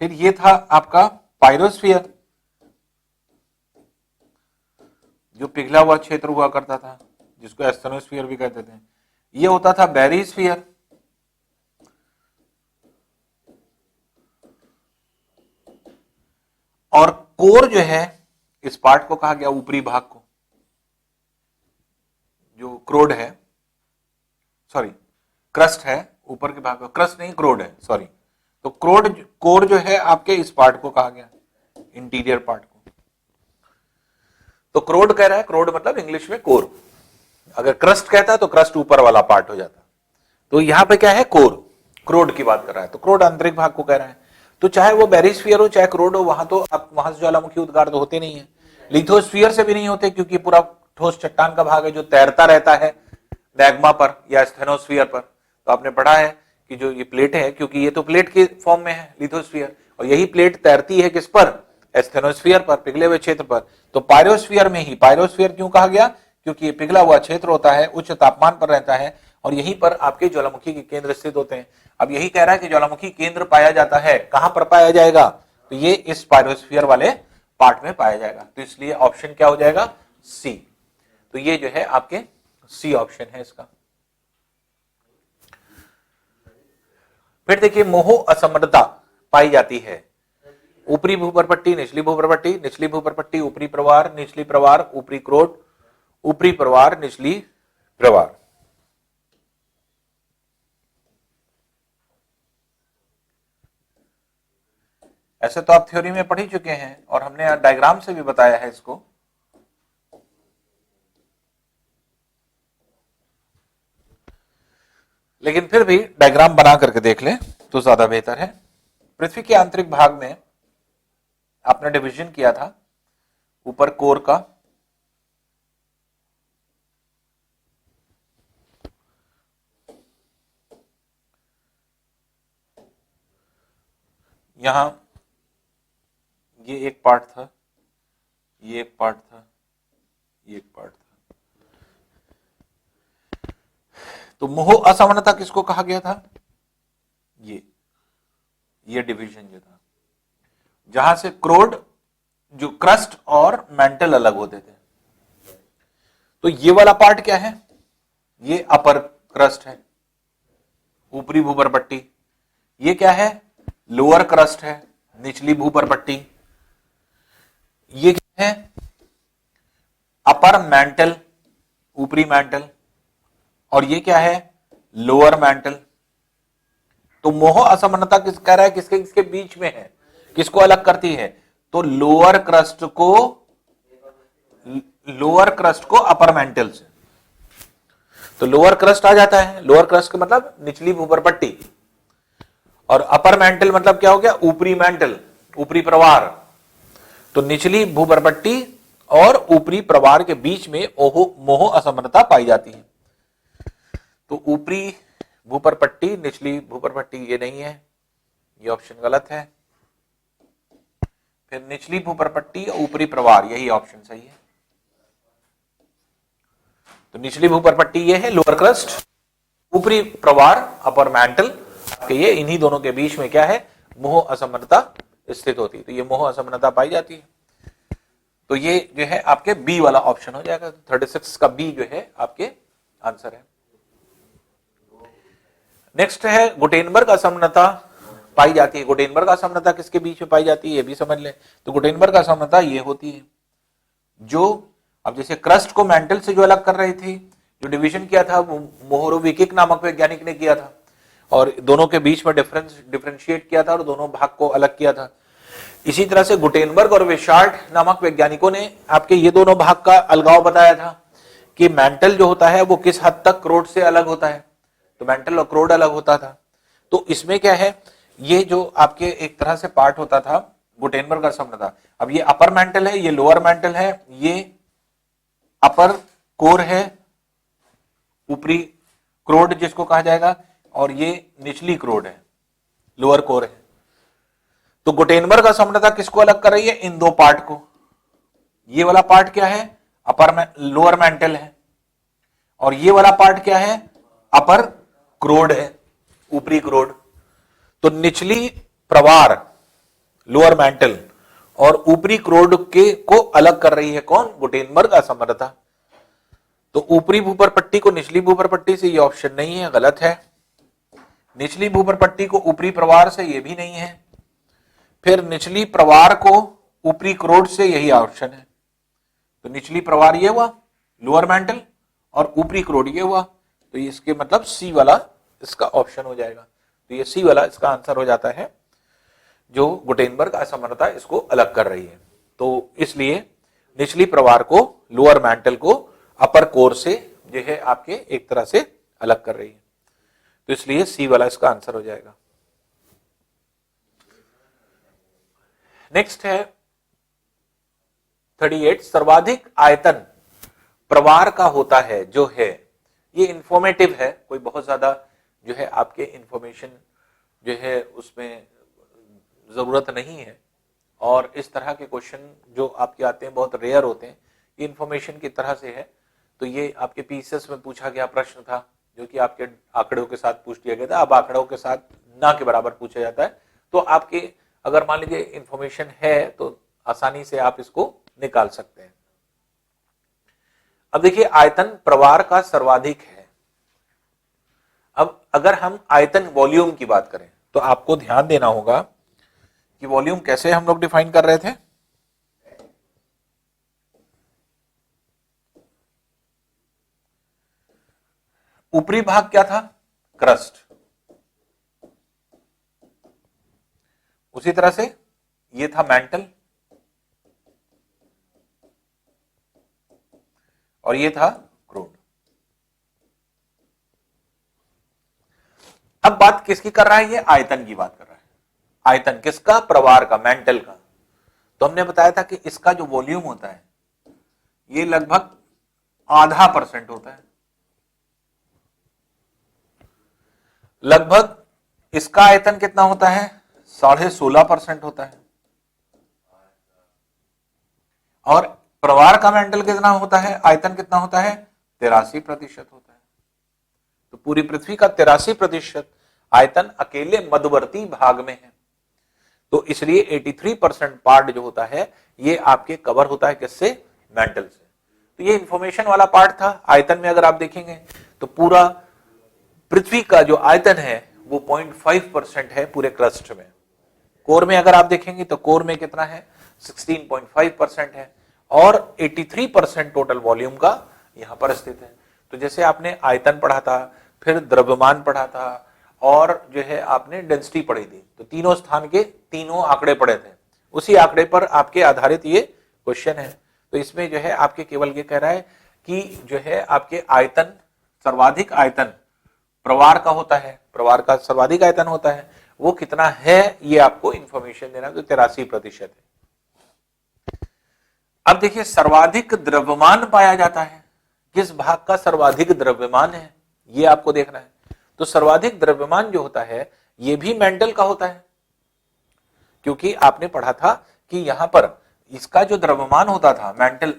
फिर ये था आपका पायरोस्फीयर जो पिघला हुआ क्षेत्र हुआ करता था, जिसको एस्थेनोस्फीयर भी कहते थे, ये होता था बैरीस्फीयर, और कोर जो है इस पार्ट को कहा गया ऊपरी भाग को, जो क्रोड है, सॉरी क्रस्ट है, ऊपर के भाग को क्रस्ट नहीं क्रोड है, सॉरी। तो कोर जो है आपके इस पार्ट को कहा गया, इंटीरियर पार्ट को। तो क्रोड कह रहा है, क्रोड मतलब इंग्लिश में कोर, अगर क्रस्ट कहता तो क्रस्ट ऊपर वाला पार्ट हो जाता। तो यहां पे क्या है, कोर, क्रोड की बात कर रहा है, तो क्रोड आंतरिक भाग को कह रहा है। तो चाहे वो बैरीस्फीयर हो चाहे क्रोड हो, वहां तो आप वहां से ज्वालामुखी उद्गार तो होते नहीं है, लिथोस्फीयर से भी नहीं होते, क्योंकि पूरा ठोस चट्टान का भाग है जो तैरता रहता है मैग्मा पर या स्टेनोस्फीयर पर। तो आपने पढ़ा है कि जो ये प्लेट है, क्योंकि ये तो प्लेट के फॉर्म में है लिथोस्फीयर, और यही प्लेट तैरती है किस पर, एस्थेनोस्फीयर पर, पिघले हुए क्षेत्र पर। तो पायरोस्फीयर में ही, पायरोस्फीयर क्यों कहा गया, क्योंकि ये पिघला हुआ क्षेत्र होता है, उच्च तापमान पर रहता है, और यहीं पर आपके ज्वालामुखी के केंद्र स्थित होते हैं। अब यही कह रहा है कि ज्वालामुखी केंद्र पाया जाता है, कहां पर पाया जाएगा, तो ये इस पायरोस्फीयर वाले पार्ट में पाया जाएगा। तो इसलिए ऑप्शन क्या हो जाएगा, सी। तो ये जो है आपके सी ऑप्शन है इसका। फिर देखिए, मोह असमर्थता पाई जाती है, ऊपरी भूपर्पट्टी, निचली भूपर्पट्टी, निचली भूपर्पट्टी, ऊपरी प्रवार, निचली प्रवार, ऊपरी क्रोड, ऊपरी प्रवार, निचली प्रवार। ऐसे तो आप थ्योरी में पढ़ ही चुके हैं और हमने डायग्राम से भी बताया है इसको। लेकिन फिर भी डायग्राम बना करके देख लें तो ज्यादा बेहतर है। पृथ्वी के आंतरिक भाग में आपने डिवीजन किया था ऊपर कोर का, यहां ये एक पार्ट था, ये एक पार्ट था, ये एक पार्ट था। तो मोह असमानता किसको कहा गया था? ये डिवीजन जो था, जहां से क्रोड जो क्रस्ट और मेंटल अलग होते थे। तो ये वाला पार्ट क्या है? ये अपर क्रस्ट है, ऊपरी भूपर पट्टी। ये क्या है? लोअर क्रस्ट है, निचली भूपर पट्टी। ये क्या है? अपर मेंटल, ऊपरी मेंटल। और ये क्या है? Lower mental. तो मोह असमानता किस कह रहा है? किसके किसके बीच में है? किसको अलग करती है? तो लोअर क्रस्ट को अपर मेंटल से। तो लोअर क्रस्ट आ जाता है, लोअर क्रस्ट का मतलब निचली भूपर पट्टी, और अपर मेंटल मतलब क्या हो गया? ऊपरी मेंटल, ऊपरी प्रवार। तो निचली भूपर पट्टी और ऊपरी प्रवार के बीच में मोह असमानता पाई जाती है। तो ऊपरी भूपर पट्टी, निचली भूपर पट्टी ये नहीं है, ये ऑप्शन गलत है। फिर निचली भूपर पट्टी, ऊपरी प्रवार, यही ऑप्शन सही है। तो निचली भूपर पट्टी ये है लोअर क्रस्ट, ऊपरी प्रवार अपर मेंटल, ये इन्हीं दोनों के बीच में क्या है? मोह असमानता स्थित होती है। तो ये मोह असमानता पाई जाती है। तो ये जो है आपके बी वाला ऑप्शन हो जाएगा। 36 का बी जो है आपके आंसर है। नेक्स्ट है गुटेनबर्ग असमानता पाई जाती है। गुटेनबर्ग असमानता किसके बीच में पाई जाती है? ये भी समझ लें। तो गुटेनबर्ग असमानता ये होती है जो, अब जैसे क्रस्ट को मेंटल से जो अलग कर रही थी, जो डिवीजन किया था वो मोहरोविकिक नामक वैज्ञानिक ने किया था, और दोनों के बीच में डिफरेंशिएट किया था और दोनों भाग को अलग किया था। इसी तरह से गुटेनबर्ग और विशार्ड नामक वैज्ञानिकों ने आपके ये दोनों भाग का अलगाव बताया था कि मेंटल जो होता है वो किस हद तक क्रोड से अलग होता है। तो मेंटल और क्रोड अलग होता था। तो इसमें क्या है, ये जो आपके एक तरह से पार्ट होता था गुटेनबर्ग का असमानता। अब ये अपर मेंटल है, ये लोअर मेंटल है, ये अपर कोर है, ऊपरी क्रोड जिसको कहा जाएगा, और ये निचली क्रोड है, लोअर कोर है। तो गुटेनबर्ग असमानता किसको अलग कर रही है? इन दो पार्ट को। ये वाला पार्ट क्या है? लोअर मेंटल है, और ये वाला पार्ट क्या है? अपर क्रोड है, ऊपरी क्रोड। तो निचली प्रवार लोअर मेंटल और ऊपरी क्रोड के को अलग कर रही है कौन? गुटेनबर्ग असमानता। तो ऊपरी भूपर पट्टी को निचली भूपर पट्टी से, ये ऑप्शन नहीं है, गलत है। निचली भूपर पट्टी को ऊपरी प्रवार से, ये भी नहीं है। फिर निचली प्रवार को ऊपरी क्रोड से, यही ऑप्शन है। तो निचली प्रवार ये हुआ लोअर मेंटल और ऊपरी क्रोड ये हुआ। तो इसके मतलब सी वाला इसका ऑप्शन हो जाएगा। तो ये सी वाला इसका आंसर हो जाता है, जो गुटेनबर्ग असमानता इसको अलग कर रही है। तो इसलिए निचली प्रवार को, लोअर मेंटल को अपर कोर से जो है आपके एक तरह से अलग कर रही है। तो इसलिए सी वाला इसका आंसर हो जाएगा। नेक्स्ट है 38, सर्वाधिक आयतन प्रवार का होता है जो है। ये इंफॉर्मेटिव है, कोई बहुत ज्यादा जो है आपके इंफॉर्मेशन जो है उसमें जरूरत नहीं है, और इस तरह के क्वेश्चन जो आपके आते हैं बहुत रेयर होते हैं। ये इंफॉर्मेशन की तरह से है। तो ये आपके पीसीएस में पूछा गया प्रश्न था, जो कि आपके आंकड़ों के साथ पूछ दिया गया था। अब आंकड़ों के साथ ना के बराबर पूछा जाता है। तो आपके अगर मान लीजिए इंफॉर्मेशन है तो आसानी से आप इसको निकाल सकते हैं। अब देखिए, आयतन प्रवार का सर्वाधिक है। अब अगर हम आयतन वॉल्यूम की बात करें तो आपको ध्यान देना होगा कि वॉल्यूम कैसे हम लोग डिफाइन कर रहे थे। ऊपरी भाग क्या था? क्रस्ट। उसी तरह से ये था मेंटल, और ये था क्रूड। बात किसकी कर रहा है? ये आयतन की बात कर रहा है। आयतन किसका? प्रवार का, मेंटल का। तो हमने बताया था कि इसका जो वॉल्यूम होता है ये लगभग 0.5% होता है। लगभग इसका आयतन कितना होता है? 16.5% होता है। और प्रवार का मेंटल कितना होता है? आयतन कितना होता है? 83% होता है। तो पूरी पृथ्वी का 83% आयतन अकेले मध्यवर्ती भाग में है। तो इसलिए 83% पार्ट जो होता है ये आपके कवर होता है किससे? मेंटल से। तो ये इंफॉर्मेशन वाला पार्ट था। आयतन में अगर आप देखेंगे तो पूरा पृथ्वी का जो आयतन है वो 0.5% है पूरे क्रस्ट में। कोर में अगर आप देखेंगे तो कोर में कितना है? 16.5% है और 83% टोटल वॉल्यूम का यहां पर स्थित है। तो जैसे आपने आयतन पढ़ा था, फिर द्रव्यमान पढ़ा था और जो है आपने डेंसिटी पढ़ी थी, तो तीनों स्थान के तीनों आंकड़े पढ़े थे। उसी आंकड़े पर आपके आधारित ये क्वेश्चन है। तो इसमें जो है आपके केवल ये कह रहा है कि जो है आपके आयतन, सर्वाधिक आयतन प्रवार का होता है, प्रवार का सर्वाधिक आयतन होता है, वो कितना है ये आपको इंफॉर्मेशन देना। तो 83% है। अब देखिए सर्वाधिक द्रव्यमान पाया जाता है, किस भाग का सर्वाधिक द्रव्यमान है ये आपको देखना है। तो सर्वाधिक द्रव्यमान जो होता है ये भी मेंटल का होता है, क्योंकि आपने पढ़ा था कि यहां पर इसका जो द्रव्यमान होता था, मेंटल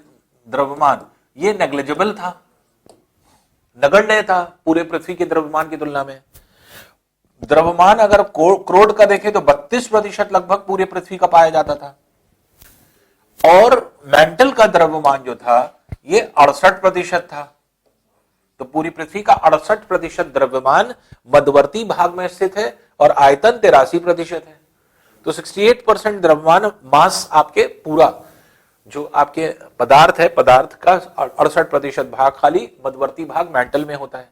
द्रव्यमान, ये नेग्लिजिबल था, नगण्य था पूरे पृथ्वी के द्रव्यमान की तुलना में। द्रव्यमान अगर क्रोड का देखें तो 32% लगभग पूरे पृथ्वी का पाया जाता था, और मेंटल का द्रव्यमान जो था ये 68% था। तो पूरी पृथ्वी का 68% द्रव्यमान मध्यवर्ती भाग में स्थित है और आयतन 83% है। तो 68% द्रव्यमान मास आपके पूरा जो आपके पदार्थ है, पदार्थ का 68% भाग खाली मध्यवर्ती भाग मेंटल में होता है।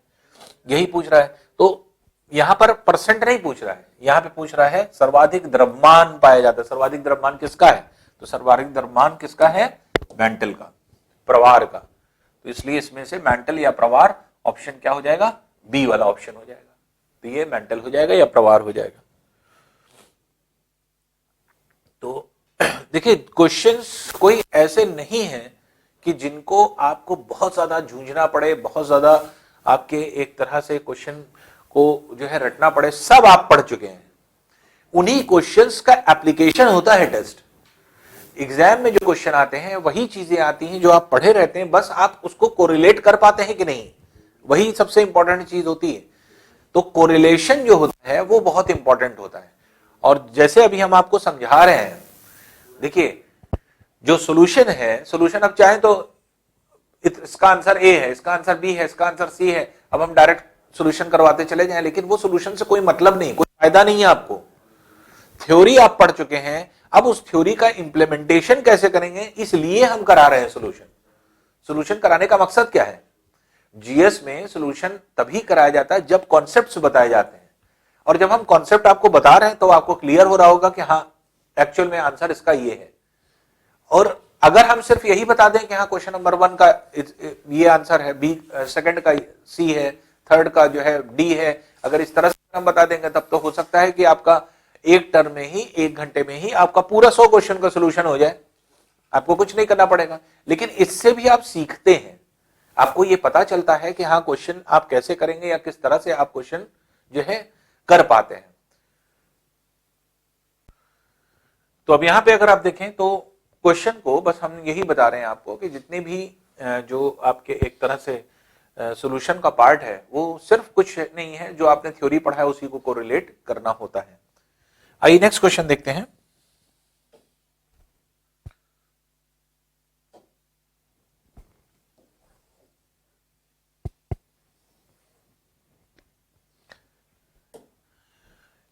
यही पूछ रहा है। तो यहां पर परसेंट नहीं पूछ रहा है, यहां पे पूछ रहा है सर्वाधिक द्रव्यमान पाया जाता है। सर्वाधिक द्रव्यमान किसका है? तो सर्वाधिक द्रव्यमान किसका है? मेंटल का, प्रवार का। तो इसलिए इसमें से मेंटल या प्रवार ऑप्शन क्या हो जाएगा? बी वाला ऑप्शन हो जाएगा। तो ये मेंटल हो जाएगा या प्रवार हो जाएगा। तो देखिए क्वेश्चंस कोई ऐसे नहीं है कि जिनको आपको बहुत ज्यादा जूझना पड़े, बहुत ज्यादा आपके एक तरह से क्वेश्चन को जो है रटना पड़े। सब आप पढ़ चुके हैं। उन्हीं क्वेश्चंस का एप्लीकेशन होता है टेस्ट। एग्जाम में जो क्वेश्चन आते हैं वही चीजें आती हैं जो आप पढ़े रहते हैं, बस आप उसको कोरिलेट कर पाते हैं कि नहीं, वही सबसे इंपॉर्टेंट चीज होती है। तो कोरिलेशन जो होता है वो बहुत इंपॉर्टेंट होता है। और जैसे अभी हम आपको समझा रहे हैं, देखिए जो सॉल्यूशन है, सॉल्यूशन अब चाहें तो इसका आंसर ए है, इसका आंसर बी है, इसका आंसर सी है, अब हम डायरेक्ट सॉल्यूशन करवाते चले जाएं, लेकिन वो सॉल्यूशन से कोई मतलब नहीं, कोई फायदा नहीं है आपको। थ्योरी आप पढ़ चुके हैं, अब उस थ्योरी का इंप्लीमेंटेशन कैसे करेंगे, इसलिए हम करा रहे हैं सॉल्यूशन। सॉल्यूशन कराने का मकसद क्या है? जीएस में सॉल्यूशन तभी कराया जाता है जब कॉन्सेप्ट्स बताए जाते हैं, और जब हम कॉन्सेप्ट आपको बता रहे हैं तो आपको क्लियर हो रहा होगा कि हाँ एक्चुअल में आंसर इसका ये है। और अगर हम सिर्फ यही बता दें कि हाँ क्वेश्चन नंबर 1 का ये आंसर है, बी सेकंड का सी है, थर्ड का जो है डी है, अगर इस तरह से हम बता देंगे तब तो हो सकता है कि आपका एक टर्म में ही, 1 घंटे में ही आपका पूरा 100 क्वेश्चन का सोल्यूशन हो जाए, आपको कुछ नहीं करना पड़ेगा। लेकिन इससे भी आप सीखते हैं, आपको ये पता चलता है कि हाँ क्वेश्चन आप कैसे करेंगे या किस तरह से आप क्वेश्चन जो है कर पाते हैं। तो अब यहां पे अगर आप देखें तो क्वेश्चन को बस हम यही बता रहे हैं आपको कि जितने भी जो आपके एक तरह से सॉल्यूशन का पार्ट है वो सिर्फ कुछ नहीं है, जो आपने थ्योरी पढ़ा है उसी को कोरिलेट करना होता है। आइए नेक्स्ट क्वेश्चन देखते हैं।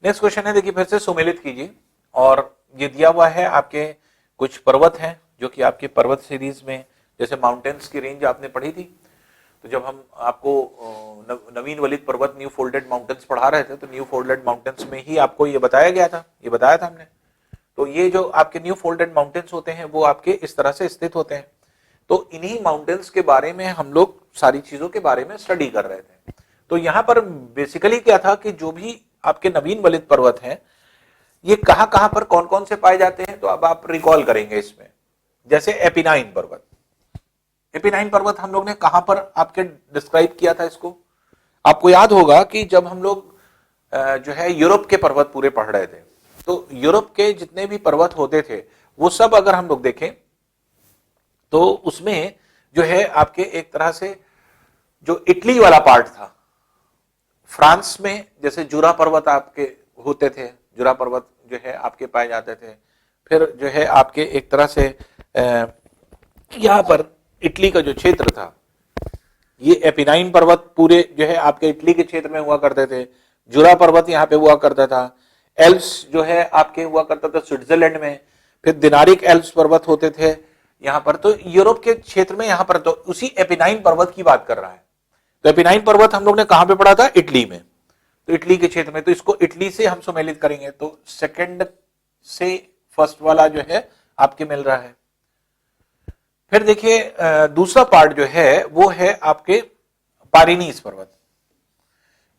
नेक्स्ट क्वेश्चन है, देखिए फिर से सुमेलित कीजिए। और ये दिया हुआ है आपके कुछ पर्वत हैं जो कि आपके पर्वत सीरीज में, जैसे माउंटेन्स की रेंज आपने पढ़ी थी, तो जब हम आपको नवीन वलित पर्वत, न्यू फोल्डेड माउंटेन्स पढ़ा रहे थे, तो न्यू फोल्डेड माउंटेन्स में ही आपको ये बताया गया था, ये बताया था हमने। तो ये जो आपके न्यू फोल्डेड माउंटेन्स होते हैं वो आपके इस तरह से स्थित होते हैं। तो इन्हीं माउंटेन्स के बारे में हम लोग सारी चीजों के बारे में स्टडी कर रहे थे। तो यहां पर बेसिकली क्या था कि जो भी आपके नवीन वलित पर्वत हैं, ये कहां कहां पर कौन कौन से पाए जाते हैं, तो अब आप रिकॉल करेंगे इसमें। जैसे एपिनाइन पर्वत, एपिनाइन पर्वत हम लोग ने कहां पर आपके डिस्क्राइब किया था इसको, आपको याद होगा कि जब हम लोग जो है यूरोप के पर्वत पूरे पढ़ रहे थे, तो यूरोप के जितने भी पर्वत होते थे वो सब अगर हम लोग देखें तो उसमें जो है आपके एक तरह से जो इटली वाला पार्ट था, फ्रांस में जैसे जुरा पर्वत आपके होते थे, जुरा पर्वत जो है आपके पाए जाते थे। फिर जो है आपके एक तरह से यहां पर इटली का जो क्षेत्र था, ये एपिनाइन पर्वत पूरे जो है आपके इटली के क्षेत्र में हुआ करते थे। जुरा पर्वत यहाँ पे हुआ करता था। एल्प्स जो है आपके हुआ करता था स्विट्जरलैंड में। फिर दिनारिक एल्प्स पर्वत होते थे यहाँ पर, तो यूरोप के क्षेत्र में यहाँ पर तो उसी एपिनाइन पर्वत की बात कर रहा है। तो एपिनाइन पर्वत हम लोग ने कहां पे पढ़ा था, इटली में, तो इटली के क्षेत्र में, तो इसको इटली से हम सम्मिलित करेंगे, तो सेकंड से फर्स्ट वाला जो है आपके मिल रहा है। फिर देखिए दूसरा पार्ट जो है वो है आपके पारिनीस पर्वत।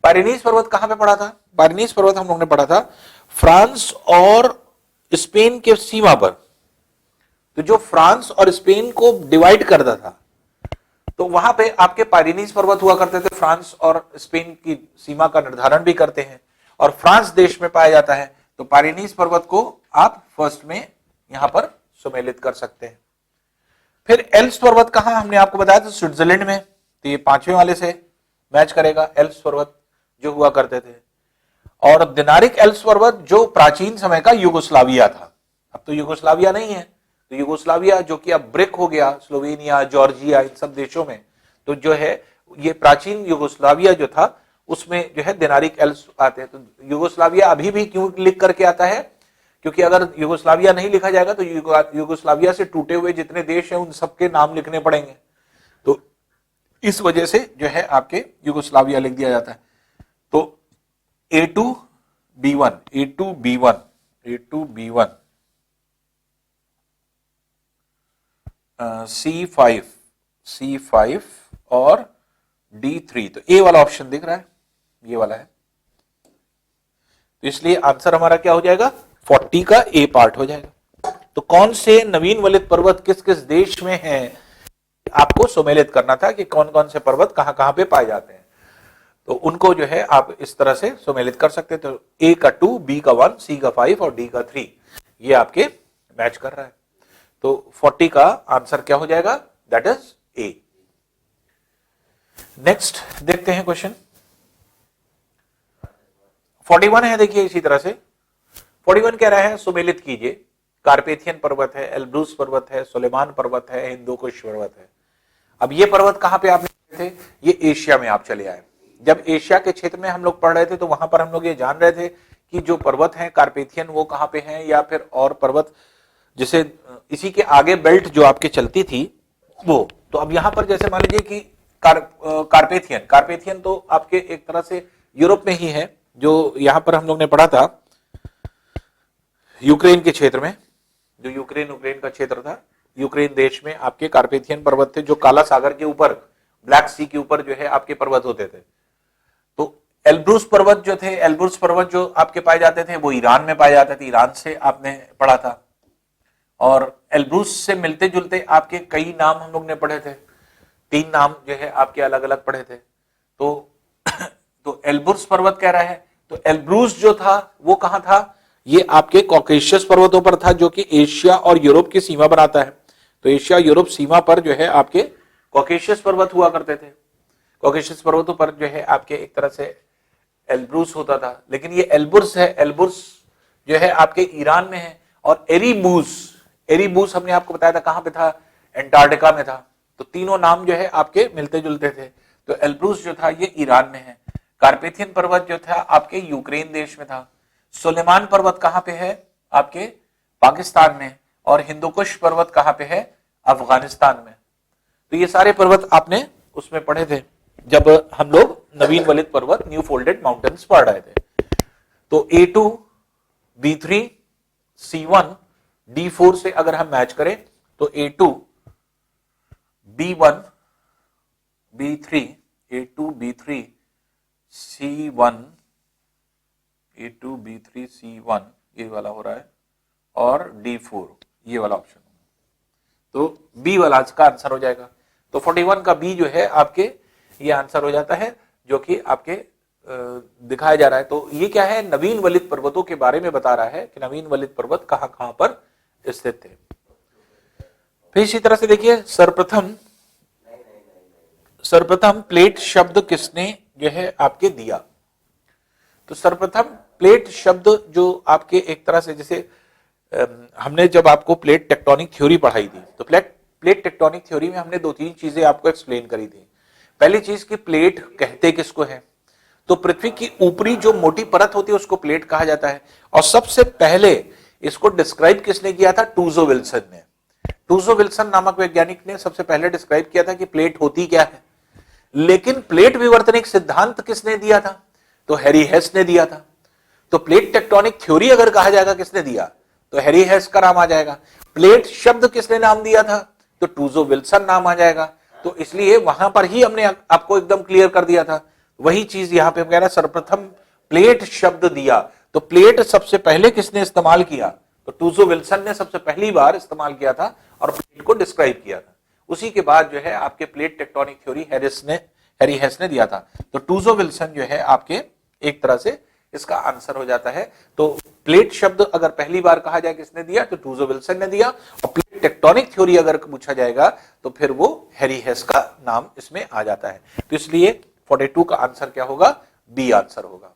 पारिनीस पर्वत कहां पे पड़ा था, पारिनीस पर्वत हम लोग ने पढ़ा था फ्रांस और स्पेन के सीमा पर। तो जो फ्रांस और स्पेन को डिवाइड करता था, तो वहां पे आपके पारिनीस पर्वत हुआ करते थे। फ्रांस और स्पेन की सीमा का निर्धारण भी करते हैं और फ्रांस देश में पाया जाता है, तो पारिनीस पर्वत को आप फर्स्ट में यहां पर सम्मिलित कर सकते हैं। फिर एल्प्स पर्वत कहां, हमने आपको बताया था स्विट्जरलैंड में, तो ये पांचवें वाले से मैच करेगा, एल्प्स पर्वत जो हुआ करते थे। और दिनारिक एल्प्स पर्वत जो प्राचीन समय का यूगोस्लाविया था, अब तो यूगोस्लाविया नहीं है, तो यूगोस्लाविया जो कि अब ब्रेक हो गया, स्लोवेनिया, जॉर्जिया, इन सब देशों में, तो जो है ये प्राचीन यूगोस्लाविया जो था उसमें जो है दिनारिक एल्प्स आते हैं। तो यूगोस्लाविया अभी भी क्यों लिख करके आता है, क्योंकि अगर यूगोस्लाविया नहीं लिखा जाएगा तो यूगोस्लाविया से टूटे हुए जितने देश हैं उन सबके नाम लिखने पड़ेंगे, तो इस वजह से जो है आपके यूगोस्लाविया लिख दिया जाता है। तो A2B1, A2B1, A2B1, C5, C5 और D3, तो ए वाला ऑप्शन दिख रहा है, ये वाला है, तो इसलिए आंसर हमारा क्या हो जाएगा, 40 का ए पार्ट हो जाएगा। तो कौन से नवीन वलित पर्वत किस किस देश में हैं, आपको सम्मिलित करना था कि कौन कौन से पर्वत कहां कहां पे पाए जाते हैं, तो उनको जो है आप इस तरह से सम्मिलित कर सकते हैं। तो ए का 2, बी का 1, सी का 5 और डी का 3, ये आपके मैच कर रहा है। तो 40 का आंसर क्या हो जाएगा, दैट इज ए। नेक्स्ट देखते हैं क्वेश्चन 41 है, देखिए इसी तरह से 41 कह रहा है सुमेलित कीजिए, कार्पेथियन पर्वत है, एल्ब्रूस पर्वत है, सुलेमान पर्वत है, हिंदुकुश पर्वत है। अब ये पर्वत कहां पे आपने थे, ये एशिया में आप चले आए। जब एशिया के क्षेत्र में हम लोग पढ़ रहे थे तो वहां पर हम लोग ये जान रहे थे कि जो पर्वत हैं कार्पेथियन वो कहां पे हैं, या फिर और पर्वत जैसे इसी के आगे बेल्ट जो आपके चलती थी वो। तो अब यहां पर जैसे मान लीजिए कि कार्पेथियन तो आपके एक तरह से यूरोप में ही है, जो यहां पर हम लोग ने पढ़ा था यूक्रेन के क्षेत्र में, जो यूक्रेन का क्षेत्र था, यूक्रेन देश में आपके कार्पेथियन पर्वत थे जो काला सागर के ऊपर, ब्लैक सी के ऊपर जो है आपके पर्वत होते थे। तो एल्ब्रूस पर्वत जो थे, एल्ब्रूस पर्वत जो आपके पाए जाते थे वो ईरान में पाए जाते थे, ईरान से आपने पढ़ा था। और एल्ब्रूस से मिलते जुलते आपके कई नाम हम लोग ने पढ़े थे, 3 नाम जो है आपके अलग अलग पढ़े थे। तो एल्ब्रूस पर्वत कह रहा है, तो एल्ब्रूस जो था वो कहां था, ये आपके कॉकेशियस पर्वतों पर था जो कि एशिया और यूरोप की सीमा बनाता है। तो एशिया यूरोप सीमा पर जो है आपके कॉकेशियस पर्वत हुआ करते थे। कॉकेशियस पर्वतों पर जो है आपके एक तरह से एल्ब्रूस होता था, लेकिन ये एल्ब्रूस है, एल्ब्रूस जो है आपके ईरान में है। और एरीबूस हमने आपको बताया था कहां पे था, एंटार्क्टिका में था। तो तीनों नाम जो है आपके मिलते जुलते थे। तो एल्ब्रूस जो था ये ईरान में है, कार्पेथियन पर्वत जो था आपके यूक्रेन देश में था, सुलेमान पर्वत कहां पे है आपके पाकिस्तान में, और हिंदुकुश पर्वत कहां पे है, अफगानिस्तान में। तो ये सारे पर्वत आपने उसमें पढ़े थे जब हम लोग नवीन वलित पर्वत, न्यू फोल्डेड माउंटेन्स पढ़ रहे थे। तो A2, B3, C1, D4 से अगर हम मैच करें तो A2, B1, B3, A2, B3, C1, A2 B3 C1 ये वाला हो रहा है और D4 ये वाला ऑप्शन, तो बी वाला का आंसर हो जाएगा। तो 41 का बी जो है आपके ये आंसर हो जाता है, जो कि आपके दिखाया जा रहा है। तो ये क्या है, नवीन वलित पर्वतों के बारे में बता रहा है कि नवीन वलित पर्वत कहां कहां पर स्थित थे। फिर इसी तरह से देखिए सर्वप्रथम प्लेट शब्द किसने जो है आपके दिया। तो सर्वप्रथम प्लेट शब्द जो आपके एक तरह से, जैसे हमने जब आपको प्लेट टेक्टोनिक थ्योरी पढ़ाई थी, तो प्लेट टेक्टोनिक थ्योरी में हमने 2-3 चीजें आपको एक्सप्लेन करी थी। पहली चीज कि प्लेट कहते किसको है, तो पृथ्वी की ऊपरी जो मोटी परत होती है उसको प्लेट कहा जाता है। और सबसे पहले इसको डिस्क्राइब किसने किया था, टूजो विल्सन ने। टूजो विल्सन नामक वैज्ञानिक ने सबसे पहले डिस्क्राइब किया था कि प्लेट होती क्या है। लेकिन प्लेट विवर्तनिक सिद्धांत किसने दिया था, तो हैरी हेस ने दिया था। तो प्लेट टेक्टोनिक थ्योरी अगर कहा जाएगा किसने दिया, तो हैरी हेस का नाम आ जाएगा। प्लेट शब्द किसने नाम दिया था, तो टूजो विल्सन नाम आ जाएगा। तो इसलिए वहां पर ही हमने आपको एकदम क्लियर कर दिया था। वही चीज यहां पे कह रहा है, सर्वप्रथम प्लेट शब्द दिया। तो प्लेट सबसे पहले किसने इस्तेमाल किया, तो टूजो विल्सन ने सबसे पहली बार इस्तेमाल किया था और प्लेट को डिस्क्राइब किया था। उसी के बाद जो है आपके प्लेट टेक्टोनिक थ्योरी हैरी हेस ने दिया था। तो टूजो विल्सन जो है आपके एक तरह से इसका आंसर हो जाता है। तो प्लेट शब्द अगर पहली बार कहा जाए किसने दिया, तो टूजो विल्सन ने दिया। और प्लेट टेक्टोनिक थ्योरी अगर पूछा जाएगा तो फिर वो हैरी हेस का नाम इसमें आ जाता है। तो इसलिए 42 का आंसर क्या होगा, बी आंसर होगा।